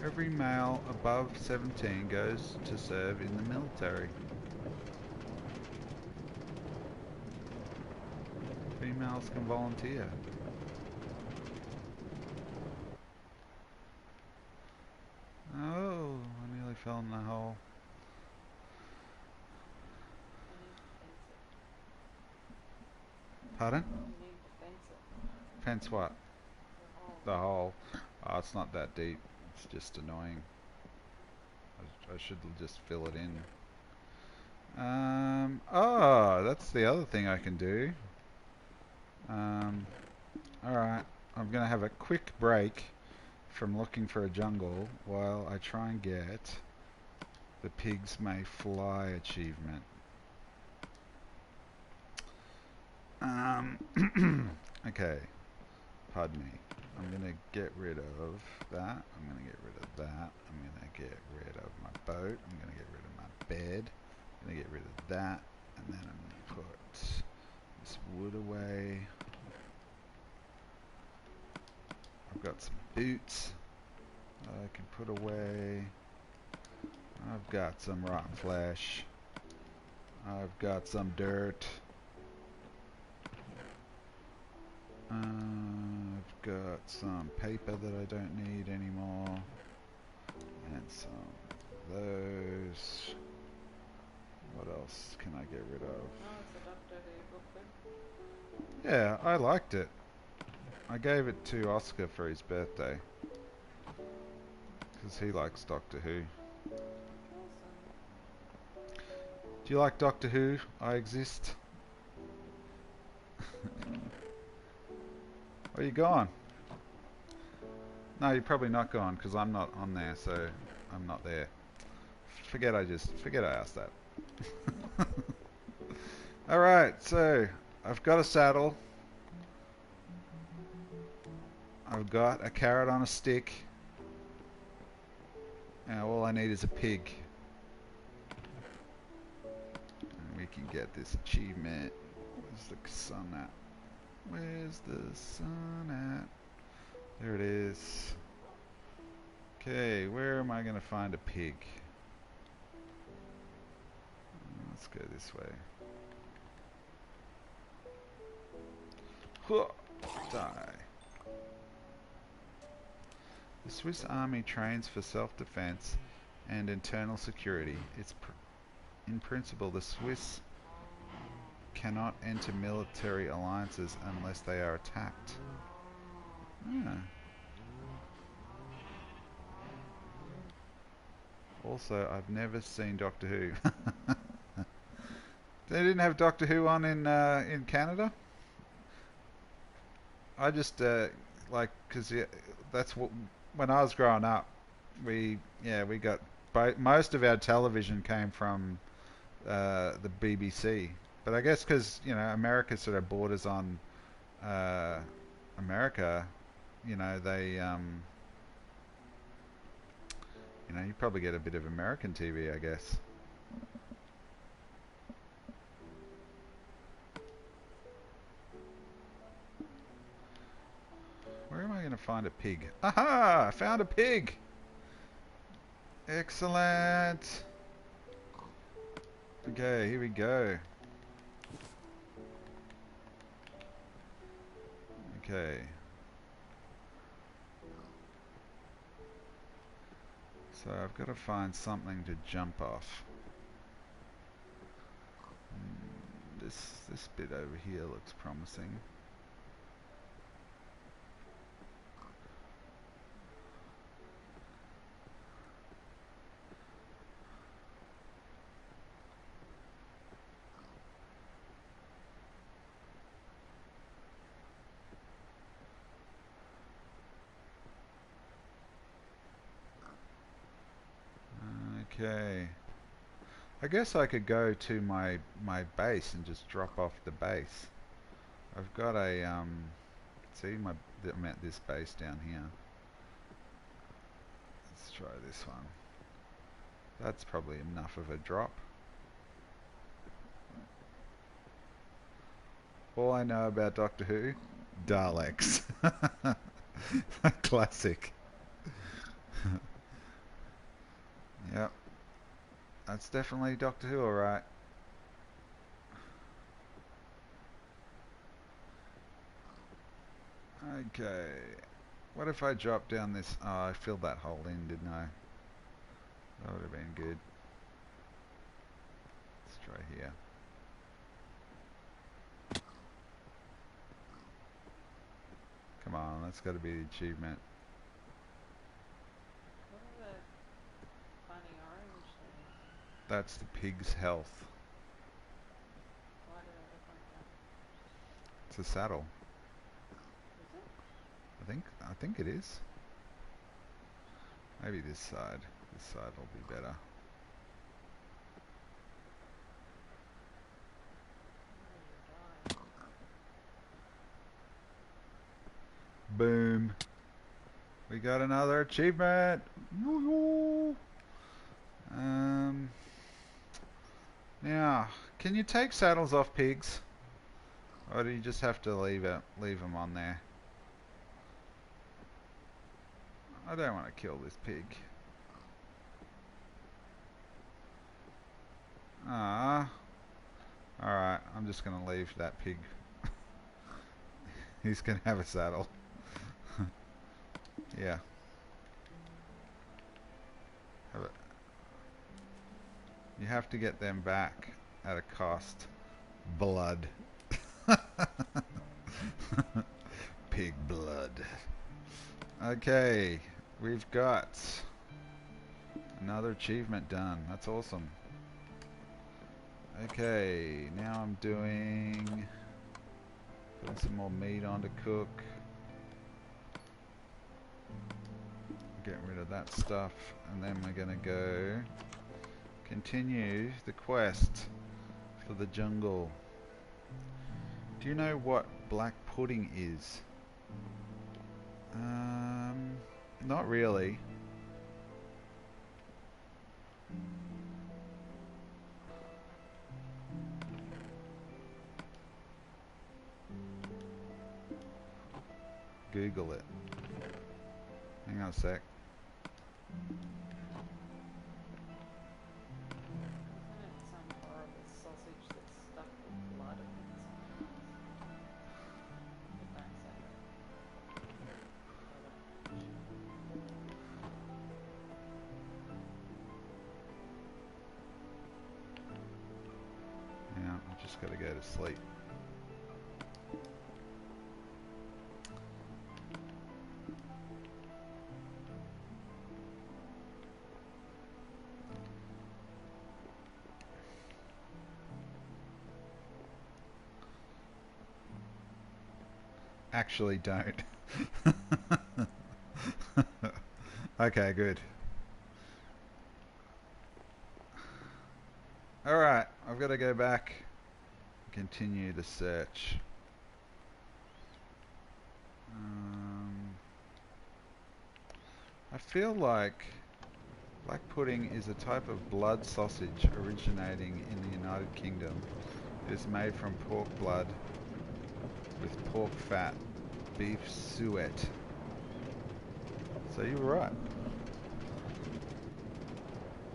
Every male above 17 goes to serve in the military. Females can volunteer. Oh, I nearly fell in the hole. Pardon? You need to fence it. Fence what? The The hole. hole. Oh, it's not that deep. It's just annoying. I should just fill it in. Oh, that's the other thing I can do. Alright, I'm gonna have a quick break from looking for a jungle while I try and get the pigs may fly achievement. Okay, pardon me. I'm gonna get rid of that. I'm gonna get rid of that. I'm gonna get rid of my boat. I'm gonna get rid of my bed. I'm gonna get rid of that. And then I'm gonna put this wood away. I've got some boots I can put away. I've got some rotten flesh. I've got some dirt. I've got some paper that I don't need anymore. And some of those. What else can I get rid of? Oh, it's a Doctor Who booklet. Yeah, I liked it. I gave it to Oscar for his birthday. Because he likes Doctor Who. Awesome. Do you like Doctor Who? I Exist? Where you gone? No, you're probably not gone because I'm not on there, so I'm not there. Forget I asked that. Alright, so I've got a saddle. I've got a carrot on a stick. Now all I need is a pig. And we can get this achievement. Where's the sun at? Where's the sun at? There it is. Okay, where am I going to find a pig? Let's go this way. Die. The Swiss army trains for self-defense and internal security. In principle, the Swiss cannot enter military alliances unless they are attacked. Ah. Also, I've never seen Doctor Who. They didn't have Doctor Who on in Canada. I just like because that's what when I was growing up, we got most of our television came from the BBC. But I guess because America sort of borders on America, they you probably get a bit of American TV, I guess. Where am I going to find a pig? Aha! I found a pig! Excellent! Okay, here we go. Okay. So I've got to find something to jump off. This bit over here looks promising. Okay. I guess I could go to my base and just drop off the base. I've got a see I'm at this base down here. Let's try this one. That's probably enough of a drop. All I know about Doctor Who, Daleks. Classic. Yep. That's definitely Doctor Who, alright. Okay. What if I drop down this? Oh, I filled that hole in, didn't I? That would have been good. Let's try here. Come on, that's got to be the achievement. What are the funny orange things? That's the pig's health. Why do they look like that? It's a saddle. Is it? I think it is. Maybe this side. This side will be better. Oh, you died. Boom. We got another achievement. Woo-hoo. Now, can you take saddles off pigs? Or do you just have to leave them on there? I don't want to kill this pig. Ah. Alright, I'm just going to leave that pig. He's going to have a saddle. Yeah. You have to get them back at a cost. Blood. Pig blood. Okay, we've got another achievement done. That's awesome. Okay, now I'm putting some more meat on to cook. Getting rid of that stuff, and then we're gonna go continue the quest for the jungle. Do you know what black pudding is? Not really. Google it. Hang on a sec. Isn't it some horrible sausage that's stuck with blood on the inside? But don't say that. Yeah, I just gotta go to sleep. Actually don't. Okay, good. Alright, I've got to go back and continue the search. I feel like black pudding is a type of blood sausage originating in the United Kingdom. It is made from pork blood with pork fat, beef suet. So you were right.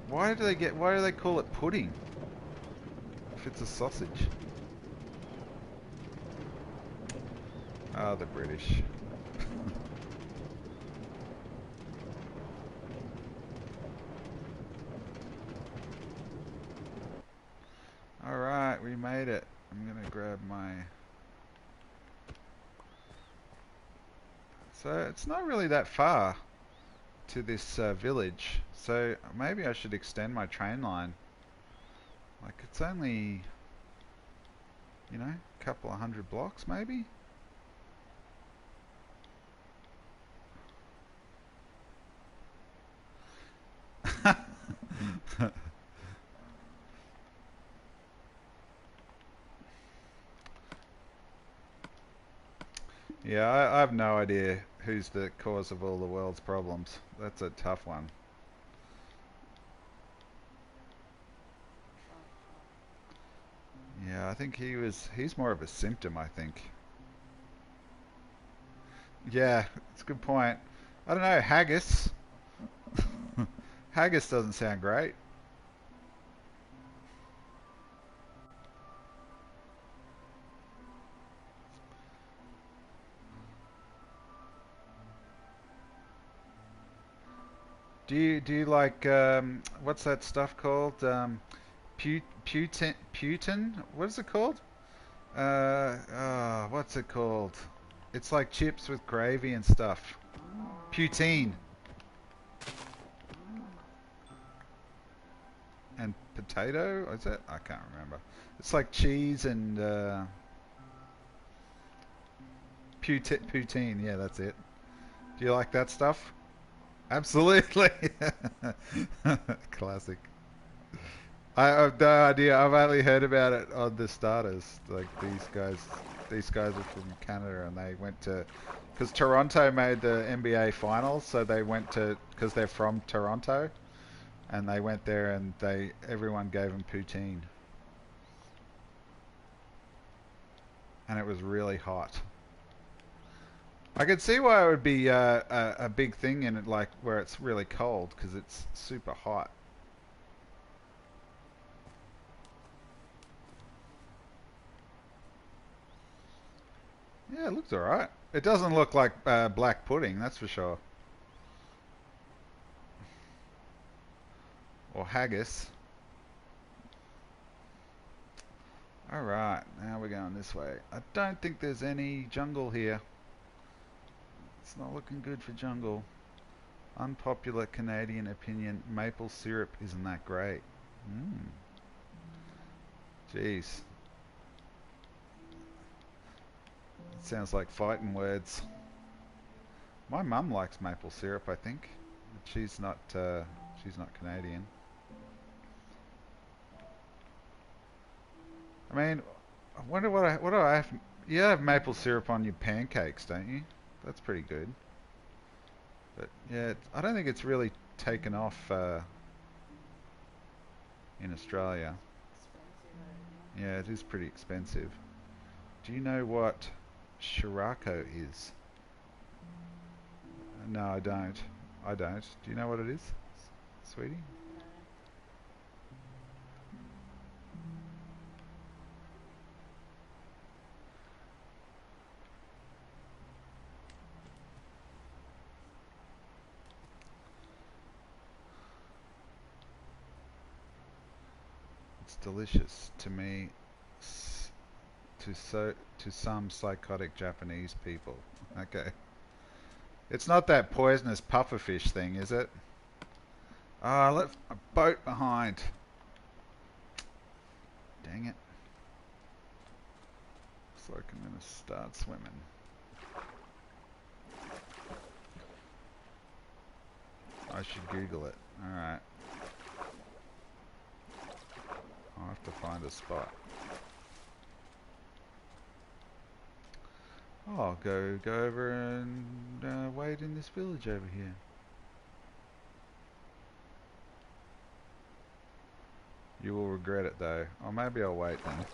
Why do they call it pudding if it's a sausage? Ah, the British. Alright, we made it. I'm gonna grab my... So it's not really that far to this village, so maybe I should extend my train line. Like, it's only, you know, a couple of 100 blocks maybe? Yeah, I have no idea who's the cause of all the world's problems. That's a tough one. Trump, Yeah, I think he's more of a symptom, I think. Yeah, it's a good point. I don't know, haggis. Haggis doesn't sound great. Do you like what's that stuff called? Putin? What is it called? What's it called? It's like chips with gravy and stuff. Poutine and potato, is it? I can't remember. It's like cheese and poutine. Yeah, that's it. Do you like that stuff? Absolutely. Classic. I have no idea. I've only heard about it on the starters. Like these guys are from Canada and they went to, because Toronto made the NBA finals, so they went to, because they're from Toronto, and they went there and everyone gave them poutine, and it was really hot. I could see why it would be a big thing in it, like where it's really cold, because it's super hot. Yeah, it looks alright. It doesn't look like black pudding, that's for sure. Or haggis. Alright, now we're going this way. I don't think there's any jungle here. It's not looking good for jungle. Unpopular Canadian opinion, maple syrup isn't that great. Mmm. Jeez. It sounds like fighting words. My mum likes maple syrup, I think. But she's not Canadian. I mean, I wonder what do I have? You have maple syrup on your pancakes, don't you? That's pretty good. But yeah, I don't think it's really taken off in Australia. expensive, Yeah, it is pretty expensive. Do you know what Shirako is? No, I don't. I don't. Do you know what it is, sweetie? no. It's delicious to me, to some psychotic Japanese people. Okay. It's not that poisonous pufferfish thing, is it? Ah, left a boat behind. Dang it. Looks like I'm gonna start swimming. I should Google it. Alright. I'll have to find a spot. Oh, I'll go over and wait in this village over here. You will regret it though. Or maybe I'll wait then.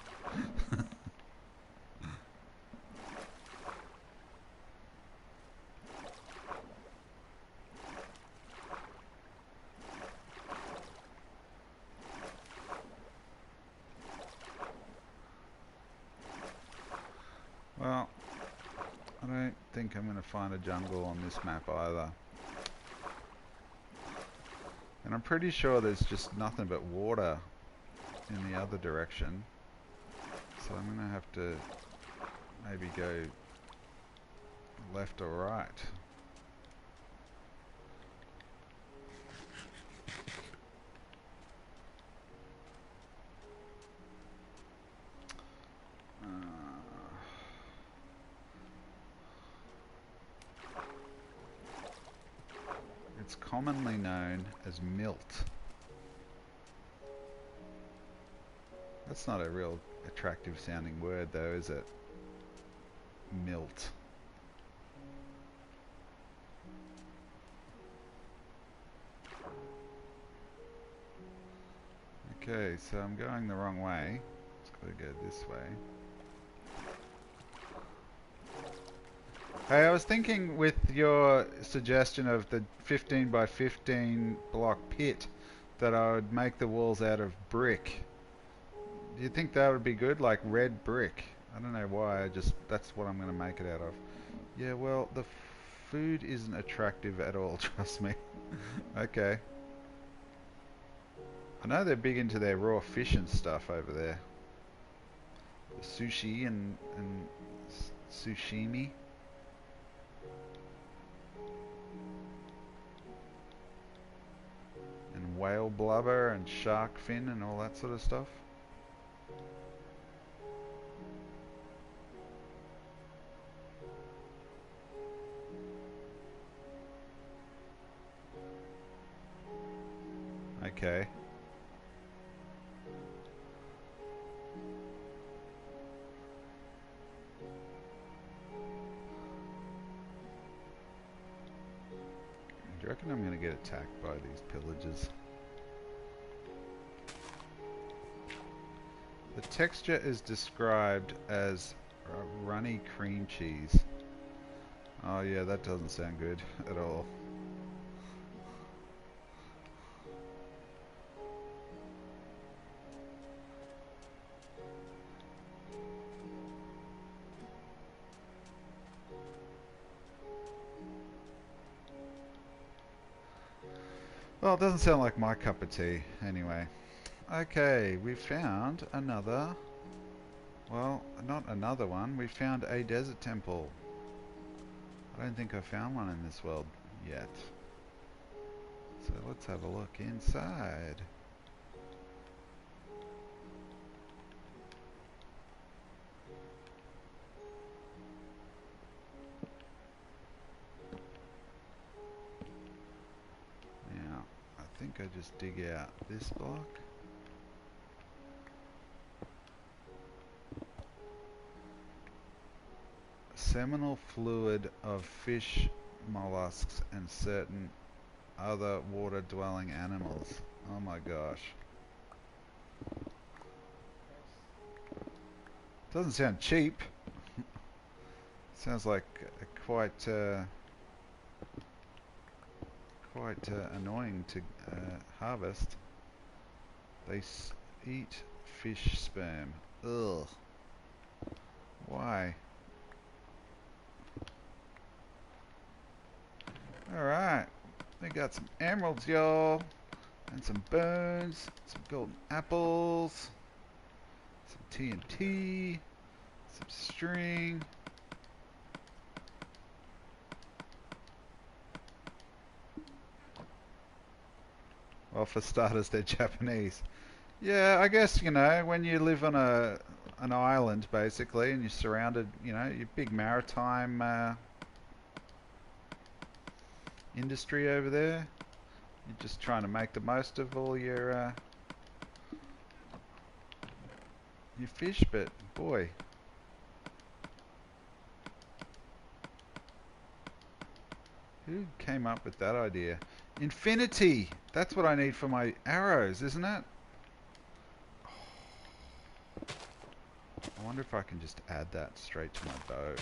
Well, I don't think I'm going to find a jungle on this map either. And I'm pretty sure there's just nothing but water in the other direction. So I'm going to have to maybe go left or right. It's commonly known as milt. That's not a real attractive sounding word though, is it? Milt. Okay, so I'm going the wrong way. Just gotta go this way. Hey, I was thinking with your suggestion of the 15 by 15 block pit that I would make the walls out of brick. Do you think that would be good? Like red brick? I don't know why, that's what I'm gonna make it out of. Yeah, well, the food isn't attractive at all, trust me. Okay. I know they're big into their raw fish and stuff over there. The sushi and sushimi. And whale blubber and shark fin and all that sort of stuff. Okay. Do you reckon I'm going to get attacked by these pillagers? The texture is described as runny cream cheese. Oh yeah, that doesn't sound good at all. Well, it doesn't sound like my cup of tea, anyway. Okay, we found another... Well, not another one. We found a desert temple. I don't think I found one in this world yet. So let's have a look inside. Now, I think I just dig out this block. Seminal fluid of fish, mollusks, and certain other water-dwelling animals. Oh my gosh. Doesn't sound cheap. Sounds like quite annoying to harvest. They eat fish sperm. Ugh. Why? Alright, we got some emeralds, y'all, and some bones, some golden apples, some TNT, some string. Well, for starters, they're Japanese. Yeah, I guess, you know, when you live on an island, basically, and you're surrounded, you know, your big maritime industry over there. You're just trying to make the most of all your fish, but boy, who came up with that idea? Infinity! That's what I need for my arrows, isn't it? I wonder if I can just add that straight to my bow.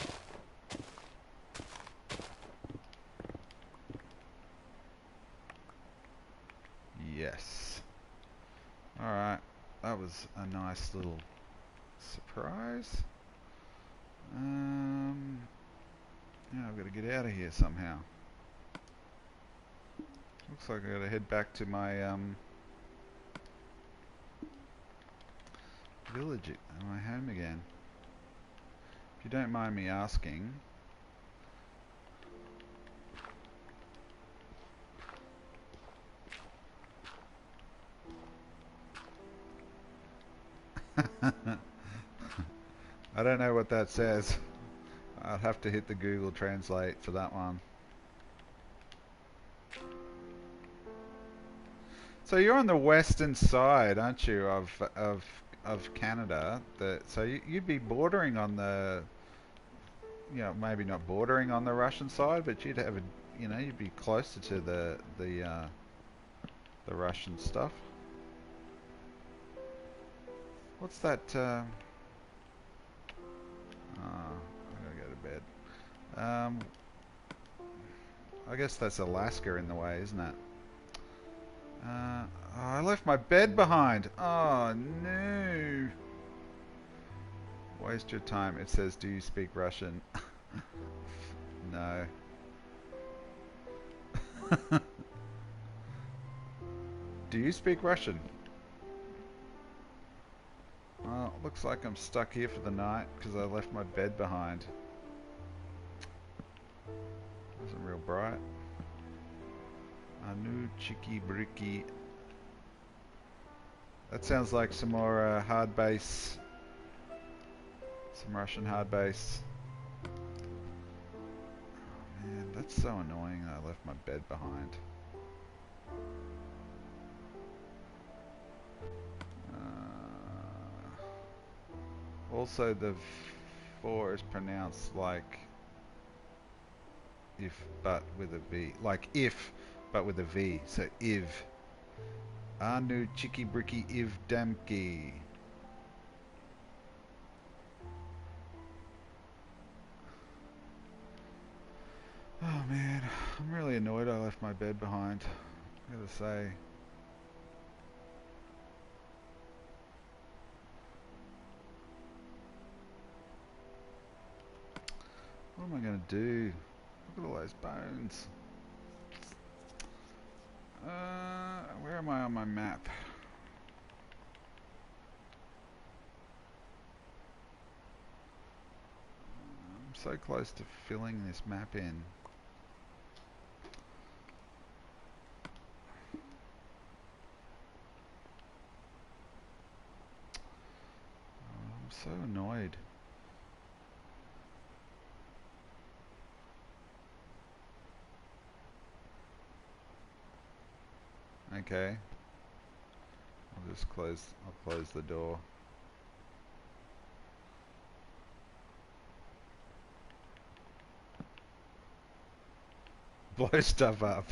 Yes. Alright, that was a nice little surprise. Yeah, I've got to get out of here somehow. Looks like I got to head back to my village, my home again. If you don't mind me asking, I don't know what that says. I'll have to hit the Google Translate for that one. So you're on the western side, aren't you, of of Canada. So you'd be bordering on the, maybe not bordering on the Russian side, but you'd have you'd be closer to the Russian stuff. What's that? I gotta go to bed. I guess that's Alaska in the way, isn't it? Oh, I left my bed behind. Oh no! Waste your time. It says, "Do you speak Russian?" No. Do you speak Russian? Well, looks like I'm stuck here for the night because I left my bed behind. Wasn't real bright. Anu Chiki Briki. That sounds like some more hard bass. Some Russian hard bass. Oh man, that's so annoying that I left my bed behind. Also, the 4 is pronounced like if but with a V. Like if but with a V. So iv. Anu Chiki Briki Iv Damki. Oh man, I'm really annoyed I left my bed behind. I gotta say. What am I gonna do? Look at all those bones. Where am I on my map? I'm so close to filling this map in. I'm so annoyed. Okay. I'll close the door. Blow stuff up.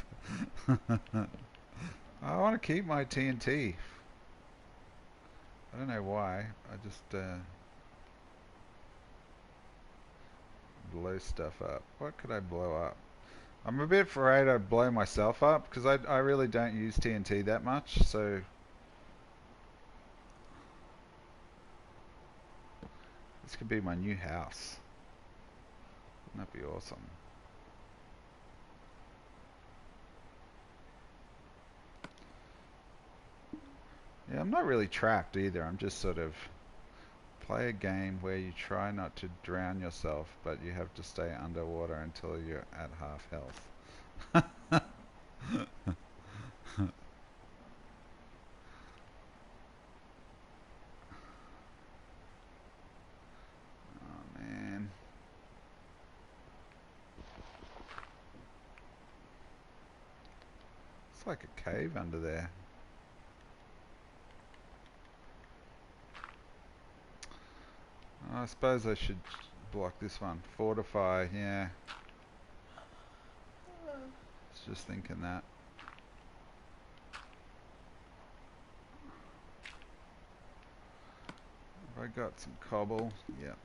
I want to keep my TNT. I don't know why. I just blow stuff up. What could I blow up? I'm a bit afraid I'd blow myself up because I really don't use TNT that much. So this could be my new house. Wouldn't that be awesome? Yeah, I'm not really trapped either. I'm just sort of play a game where you try not to drown yourself, but you have to stay underwater until you're at half health. Oh man. It's like a cave under there. I suppose I should block this one. Fortify, yeah. Was just thinking that. Have I got some cobble? Yeah.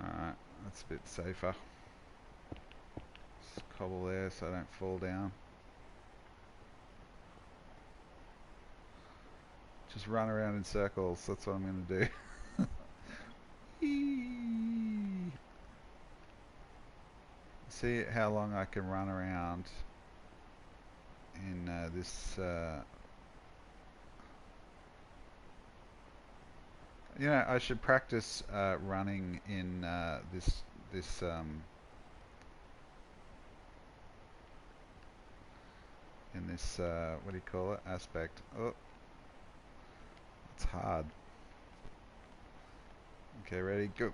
Alright, that's a bit safer. Just cobble there so I don't fall down. Just run around in circles, that's what I'm going to do. See how long I can run around in this... I should practice running in this what do you call it, aspect. Oh, it's hard. Okay, ready, go.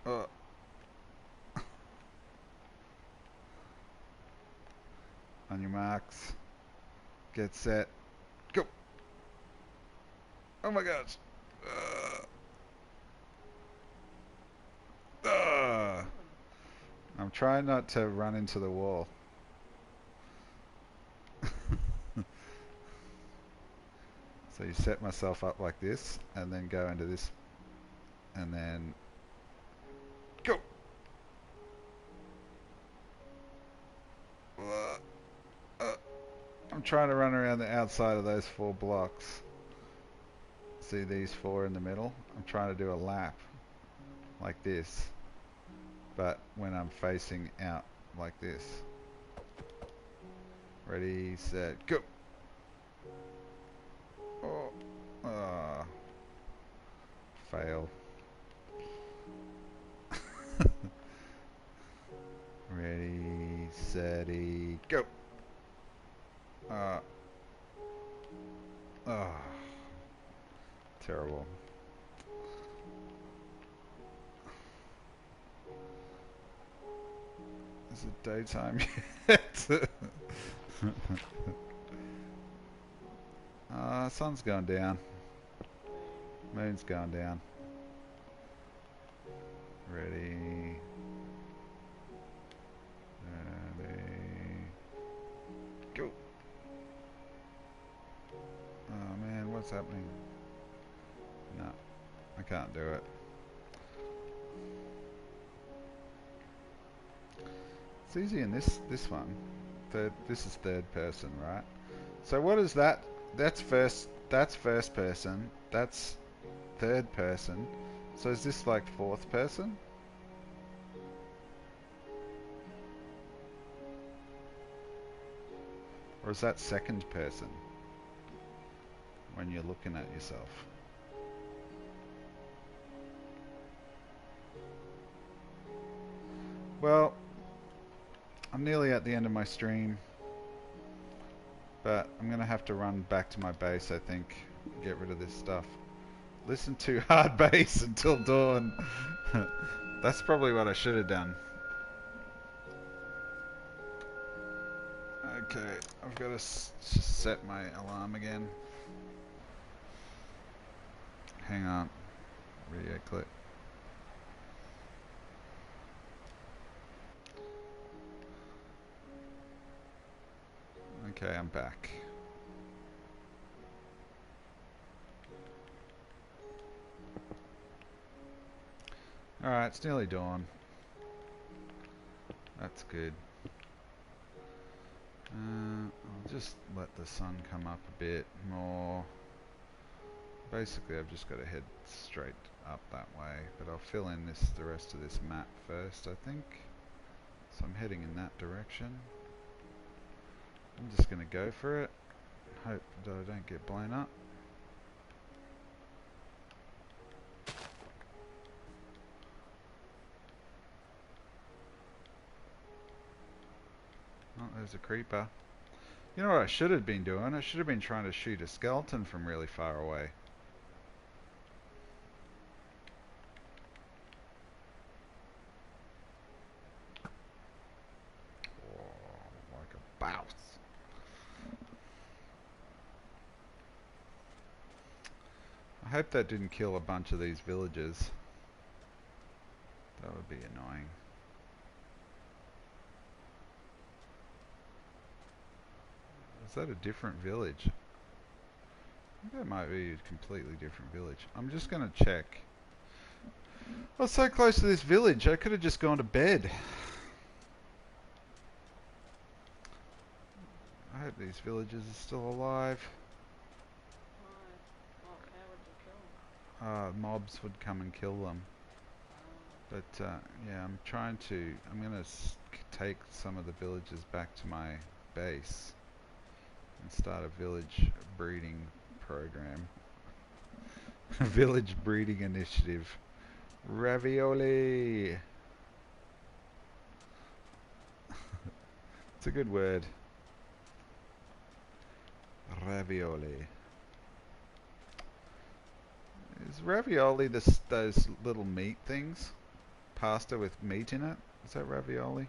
Oh. your marks. Get set. Go! Oh my gosh! I'm trying not to run into the wall. So you set myself up like this, and then go into this, and then go! I'm trying to run around the outside of those 4 blocks. See these 4 in the middle? I'm trying to do a lap like this, but when I'm facing out like this. Ready, set, go! Oh, fail. Ready, steady, go! Terrible. Is it daytime yet? Sun's going down. Moon's going down. Ready. Go. Oh man, what's happening? No, I can't do it. It's easy in this one. This is third person, right? So what is that? That's first person. That's third person. So is this like fourth person? Or is that second person? When you're looking at yourself. Well, I'm nearly at the end of my stream, but I'm gonna have to run back to my base, I think. Get rid of this stuff. Listen to hard bass until dawn. That's probably what I should have done. Okay, I've got to set my alarm again. Hang on. Video clip. Okay, I'm back. Alright, it's nearly dawn. That's good. I'll just let the sun come up a bit more. Basically, I've just got to head straight up that way, but I'll fill in the rest of this map first, I think. So I'm heading in that direction. I'm just going to go for it. Hope that I don't get blown up. Oh, there's a creeper. You know what I should have been doing? I should have been trying to shoot a skeleton from really far away. Oh, like a bounce. I hope that didn't kill a bunch of these villagers. That would be annoying. Is that a different village? I think that might be a completely different village. I'm just going to check. I was so close to this village, I could have just gone to bed. I hope these villagers are still alive. Why? How would you kill them? Mobs would come and kill them. But yeah, I'm going to take some of the villagers back to my base and start a village breeding program. Village breeding initiative. Ravioli! It's a good word. Ravioli. Is ravioli those little meat things? Pasta with meat in it? Is that ravioli?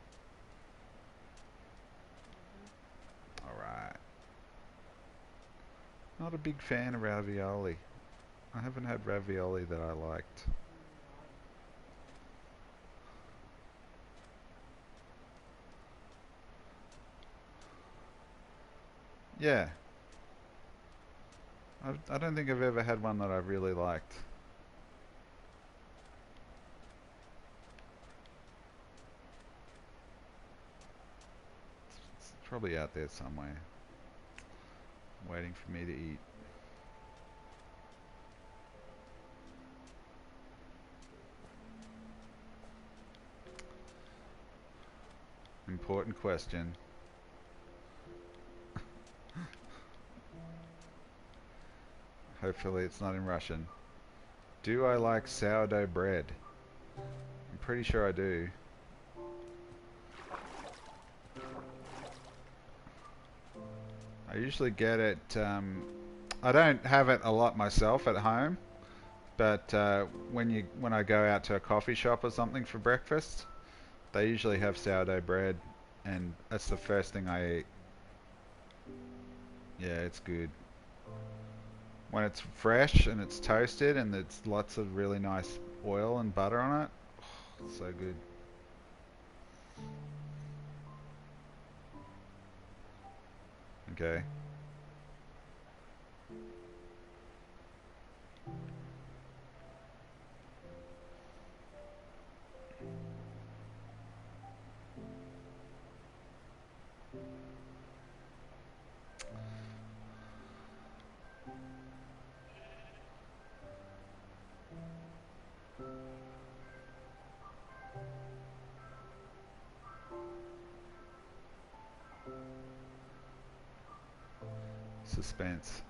Not a big fan of ravioli. I haven't had ravioli that I liked. Yeah. I don't think I've ever had one that I really liked. It's probably out there somewhere, waiting for me to eat. Important question. Hopefully it's not in Russian. Do I like sourdough bread? I'm pretty sure I do. I usually get it, I don't have it a lot myself at home, but when I go out to a coffee shop or something for breakfast, they usually have sourdough bread, and that's the first thing I eat. Yeah, it's good. When it's fresh and it's toasted and it's lots of really nice oil and butter on it, oh, it's so good. Okay. Suspense.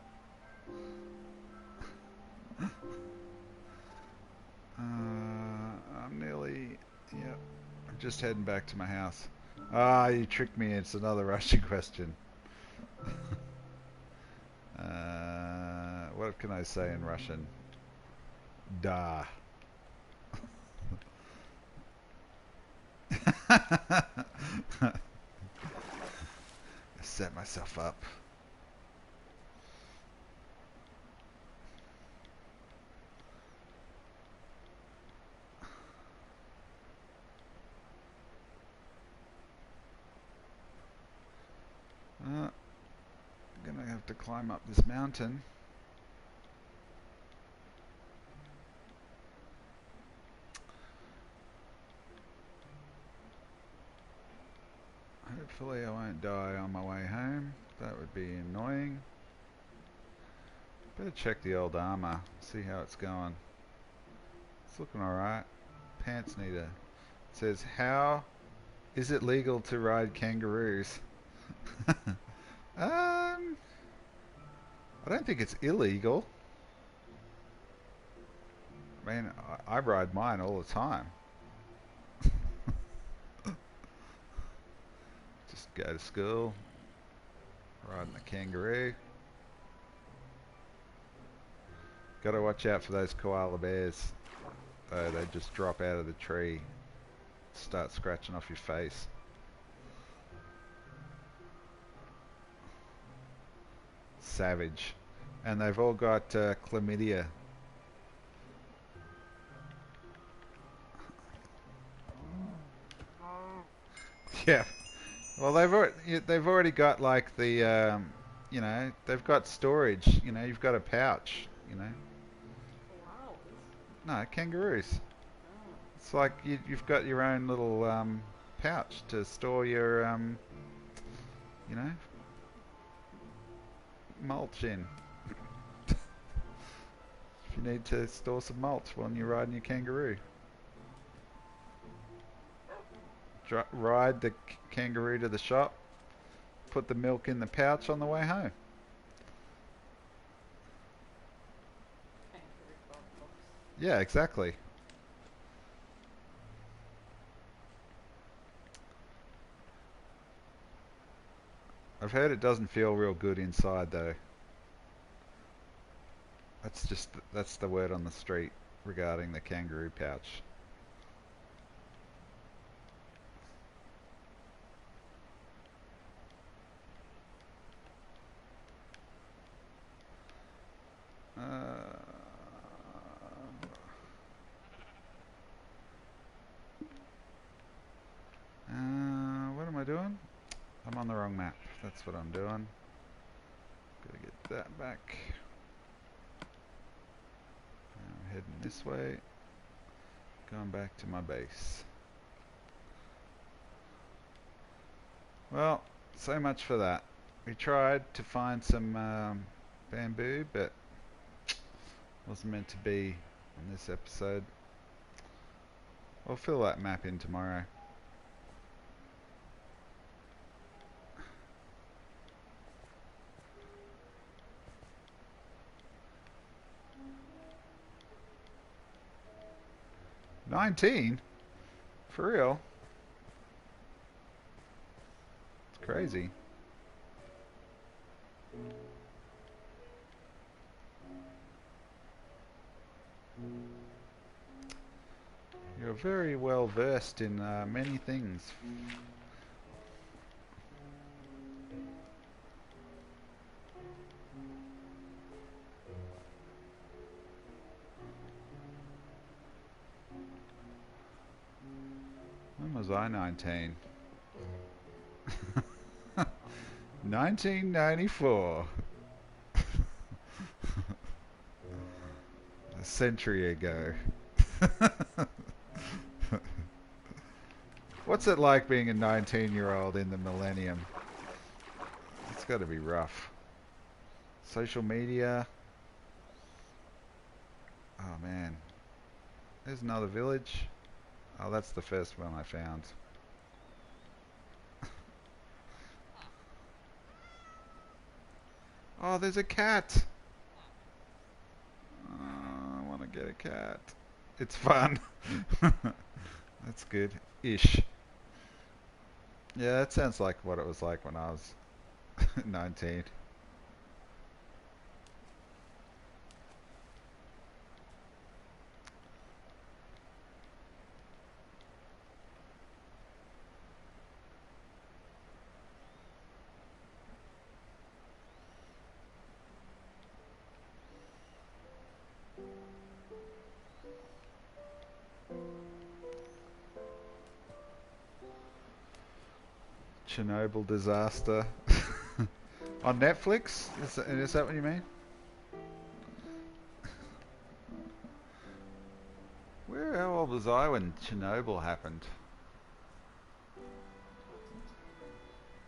I'm nearly, yep. I'm just heading back to my house. Ah, you tricked me. It's another Russian question. What can I say in Russian? Da. I set myself up. I'm gonna have to climb up this mountain. Hopefully I won't die on my way home. That would be annoying. Better check the old armor, see how it's going. It's looking alright. Pants need a... It says, how is it legal to ride kangaroos? I don't think it's illegal. I mean, I ride mine all the time. Just go to school, riding the kangaroo. Gotta watch out for those koala bears. They just drop out of the tree, start scratching off your face. Savage. And they've all got chlamydia. Yeah. Well, they've already got like the you know, they've got storage. You know, you've got a pouch. You know. Wow. No, kangaroos. Oh. It's like you've got your own little pouch to store your you know, mulch in. If you need to store some mulch when you're riding your kangaroo. Ride the kangaroo to the shop, put the milk in the pouch on the way home. Kangaroo box. Yeah, exactly. I've heard it doesn't feel real good inside though. That's the word on the street regarding the kangaroo pouch. I doing? I'm on the wrong map. That's what I'm doing. Gotta get that back. I'm heading this way. Going back to my base. Well, so much for that. We tried to find some bamboo, but wasn't meant to be on this episode. We'll fill that map in tomorrow. $19? For real? It's crazy. You're very well versed in many things. When was I 19? 1994. A century ago. What's it like being a 19-year-old in the millennium? It's got to be rough. Social media. Oh man. There's another village. Oh, that's the first one I found. Oh, there's a cat. Oh, I want to get a cat. It's fun. That's good. Ish. Yeah, that sounds like what it was like when I was 19. Chernobyl disaster. On Netflix? Is that what you mean? How old was I when Chernobyl happened?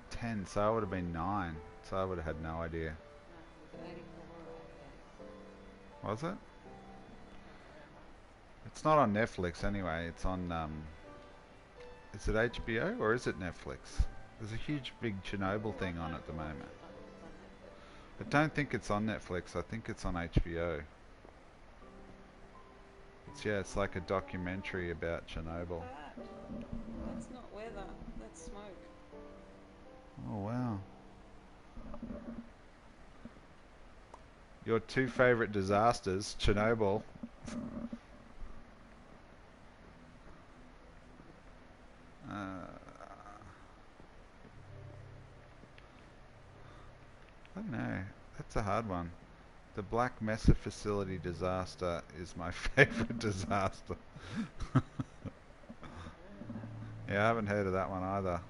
10, so I would have been 9. So I would have had no idea. No, it was 84 or 88. Was it? Can't remember. It's not on Netflix anyway. It's on, is it HBO or is it Netflix? There's a huge big Chernobyl thing on at the moment. I don't think it's on Netflix. I think it's on HBO. It's like a documentary about Chernobyl. That's not weather, that's smoke. Oh wow. Your two favorite disasters, Chernobyl. I don't know. That's a hard one. The Black Mesa facility disaster is my favorite disaster. Yeah, I haven't heard of that one either.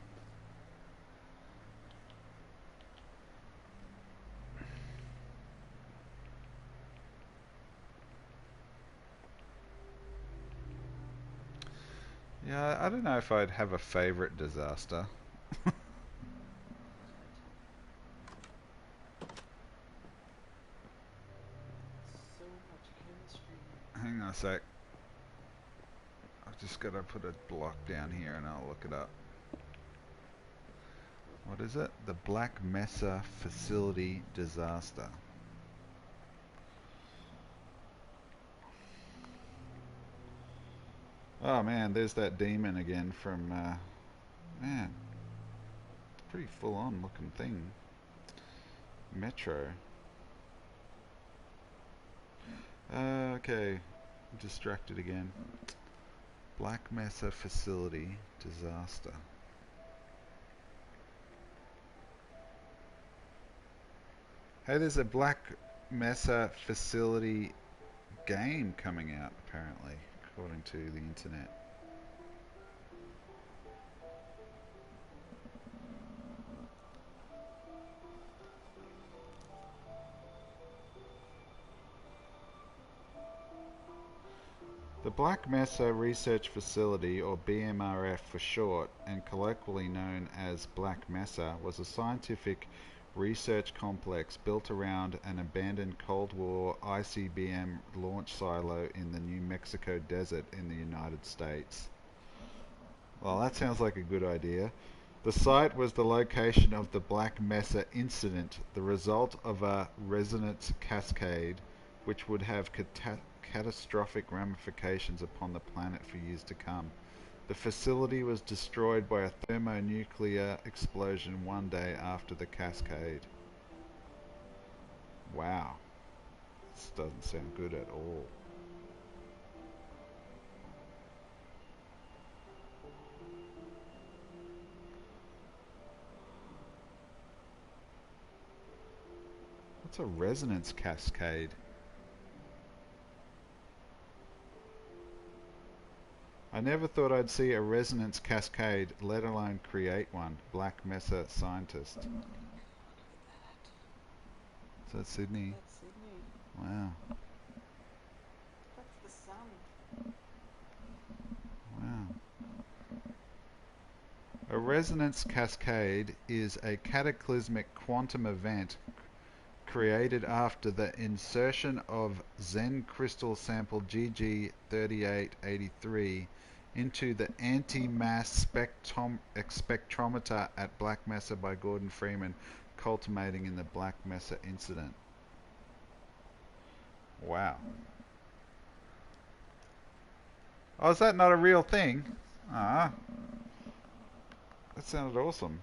Yeah, I don't know if I'd have a favorite disaster. So much chemistry. Hang on a sec. I've just got to put a block down here and I'll look it up. What is it? The Black Mesa facility disaster. Oh man, there's that demon again from, man, pretty full on looking thing. Metro. Okay, I'm distracted again. Black Mesa facility disaster. Hey, there's a Black Mesa facility game coming out apparently, according to the internet. The Black Mesa Research Facility, or BMRF for short, and colloquially known as Black Mesa, was a scientific research complex built around an abandoned Cold War ICBM launch silo in the New Mexico desert in the United States. Well, that sounds like a good idea. The site was the location of the Black Mesa incident, the result of a resonance cascade which would have catastrophic ramifications upon the planet for years to come. The facility was destroyed by a thermonuclear explosion one day after the cascade. Wow. This doesn't sound good at all. What's a resonance cascade? I never thought I'd see a resonance cascade, let alone create one. Black Mesa scientist. Look at Is that Sydney? that. That's Sydney. Wow. That's the sun. Wow. A resonance cascade is a cataclysmic quantum event created after the insertion of Zen crystal sample GG3883 into the anti-mass spectrometer at Black Mesa by Gordon Freeman, culminating in the Black Mesa incident. Wow. Oh, is that not a real thing? Ah, that sounded awesome.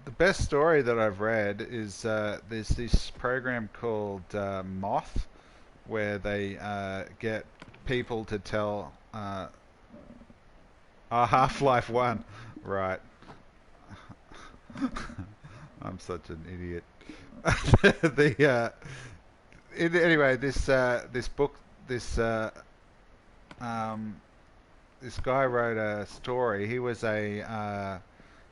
The best story that I've read is there's this program called Moth, where they get people to tell Half-Life 1. Right. I'm such an idiot. Anyway, this book, this this guy wrote a story. He was a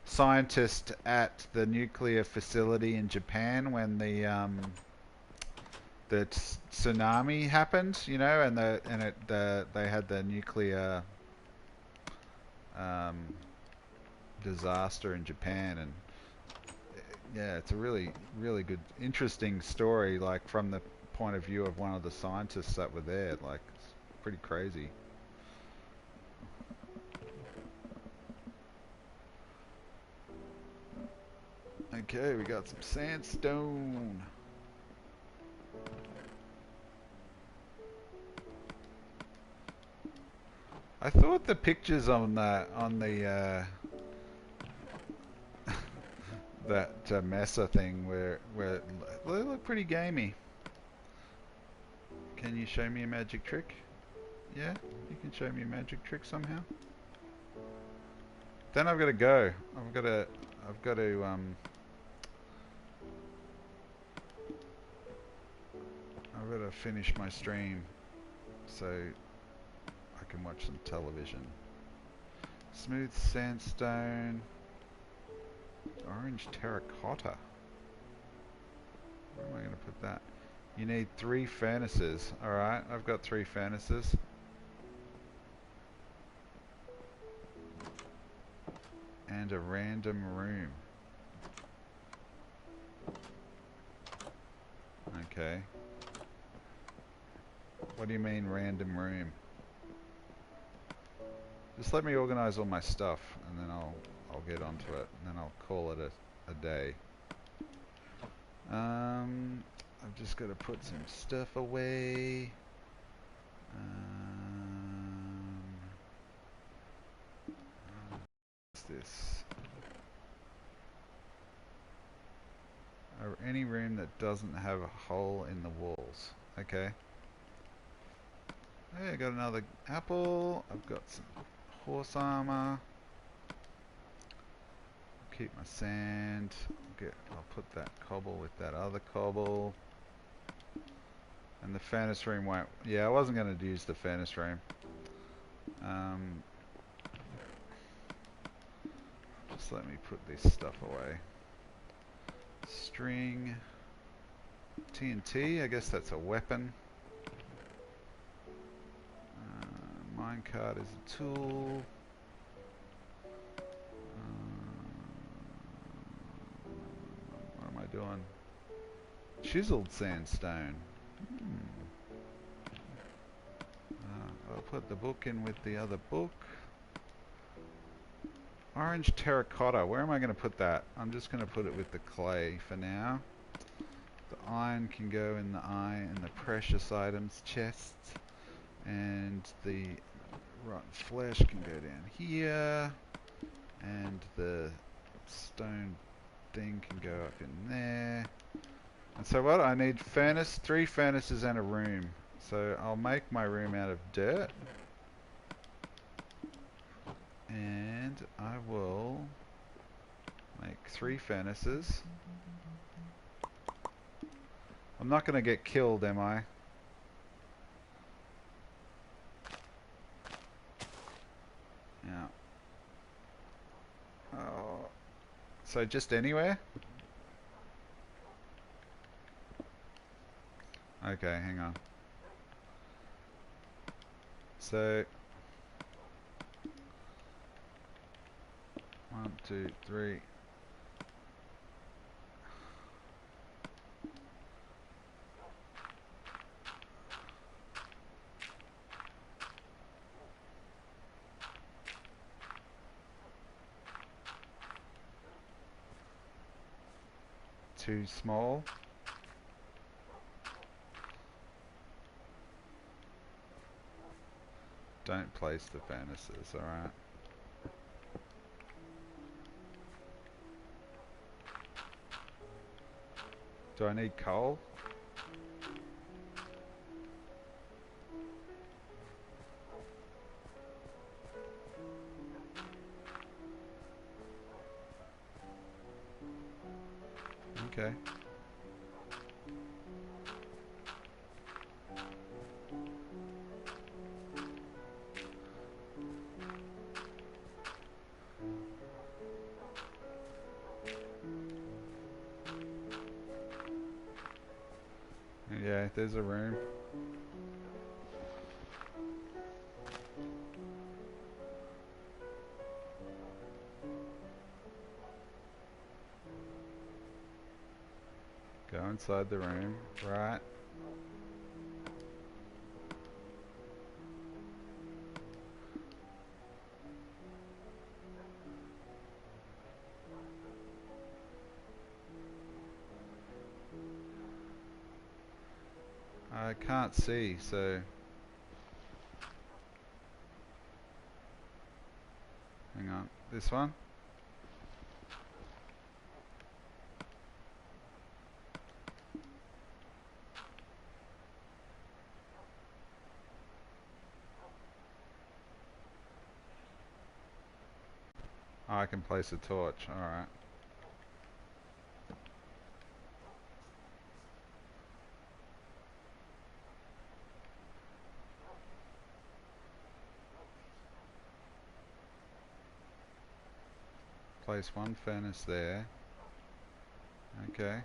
scientist at the nuclear facility in Japan when the tsunami happened, you know, and they had the nuclear um, disaster in Japan, and yeah, it's a really good, interesting story, like from the point of view of one of the scientists that were there. Like, it's pretty crazy. Okay, we got some sandstone. I thought the pictures on the that Mesa thing they look pretty gamey. Can you show me a magic trick? Yeah, you can show me a magic trick somehow. Then I've got to go. I've got to finish my stream so I can watch some television. Smooth sandstone, orange terracotta. Where am I going to put that? You need 3 furnaces. Alright, I've got 3 furnaces. And a random room. Okay. What do you mean random room? Just let me organize all my stuff and then I'll get onto it and then I'll call it a day. I've just got to put some stuff away. What's this? Or any room that doesn't have a hole in the walls. Okay. Hey, I got another apple. I've got some horse armor. Keep my sand. I'll put that cobble with that other cobble. And the furnace room won't. Yeah, I wasn't going to use the furnace room. Just let me put this stuff away. String. TNT, I guess that's a weapon. Minecart is a tool. What am I doing? Chiseled sandstone. I'll put the book in with the other book. Orange terracotta. Where am I going to put that? I'm just going to put it with the clay for now. The iron can go in the and the precious items chests. And the rotten flesh can go down here. And the stone thing can go up in there. And so what? I need furnace, 3 furnaces and a room. So I'll make my room out of dirt. And I will make 3 furnaces. I'm not going to get killed, am I? Yeah. Oh. So just anywhere? Okay, hang on. So 1, 2, 3. Too small. Don't place the furnaces, alright. Do I need coal? Okay. Yeah, there's a room. Go inside the room, right? I can't see, so hang on. This one? Oh, I can place a torch, alright. Place 1 furnace there. Okay.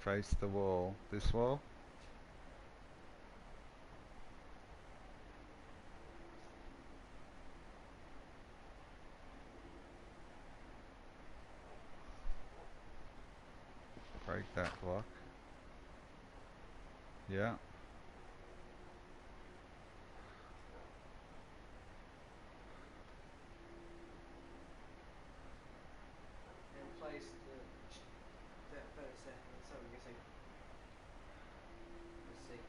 Face the wall. This wall? Break that block. Yeah. And place that furnace there. That's what I'm guessing. Let's see. Is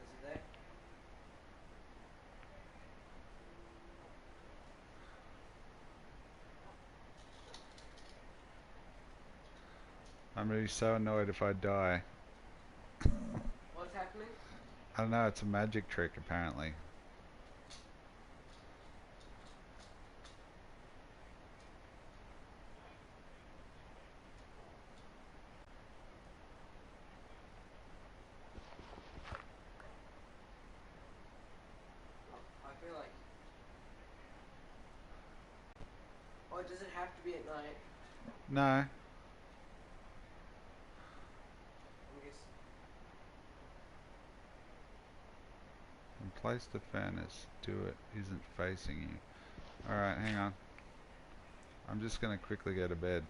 it there? I'm gonna be so annoyed if I die. What's happening? I don't know, it's a magic trick apparently. I feel like. Or does it have to be at night? No. I guess. And place the furnace. Do it isn't facing you. Alright, hang on. I'm just gonna quickly go to bed.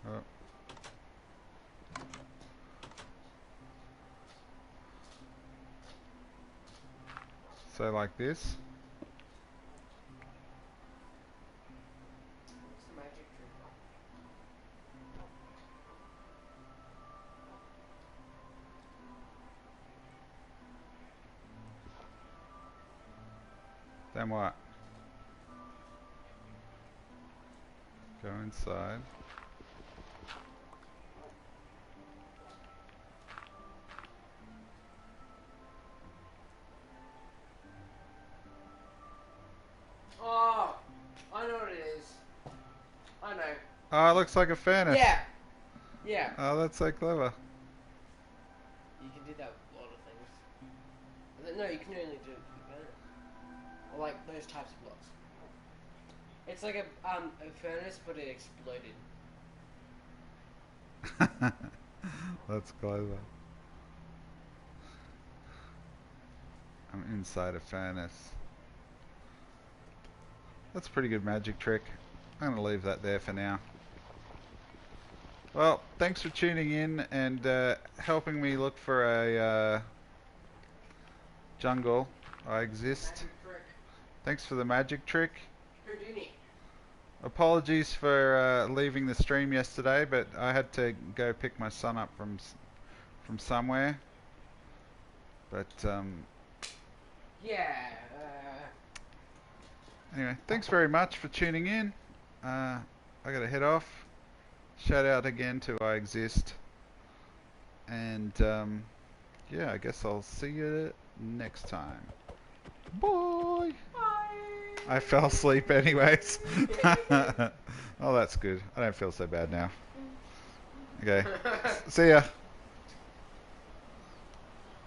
Oh. So like this. What's the magic trick? Then what? Go inside. Oh, I know what it is. I know. Oh, it looks like a furnace. Yeah. Yeah. Oh, that's so clever. You can do that with a lot of things. No, you can only do it with furnace. Or like those types of blocks. It's like a furnace, but it exploded. That's clever. I'm inside a furnace. That's a pretty good magic trick. I'm going to leave that there for now. Well, thanks for tuning in and helping me look for a jungle. I exist. Magic trick. Thanks for the magic trick. Houdini. Apologies for leaving the stream yesterday, but I had to go pick my son up from somewhere. But Yeah. anyway, thanks very much for tuning in. I gotta head off. Shout out again to I Exist. And yeah, I guess I'll see you next time. Bye! Bye. I fell asleep anyways. Oh, that's good. I don't feel so bad now. Okay. See ya.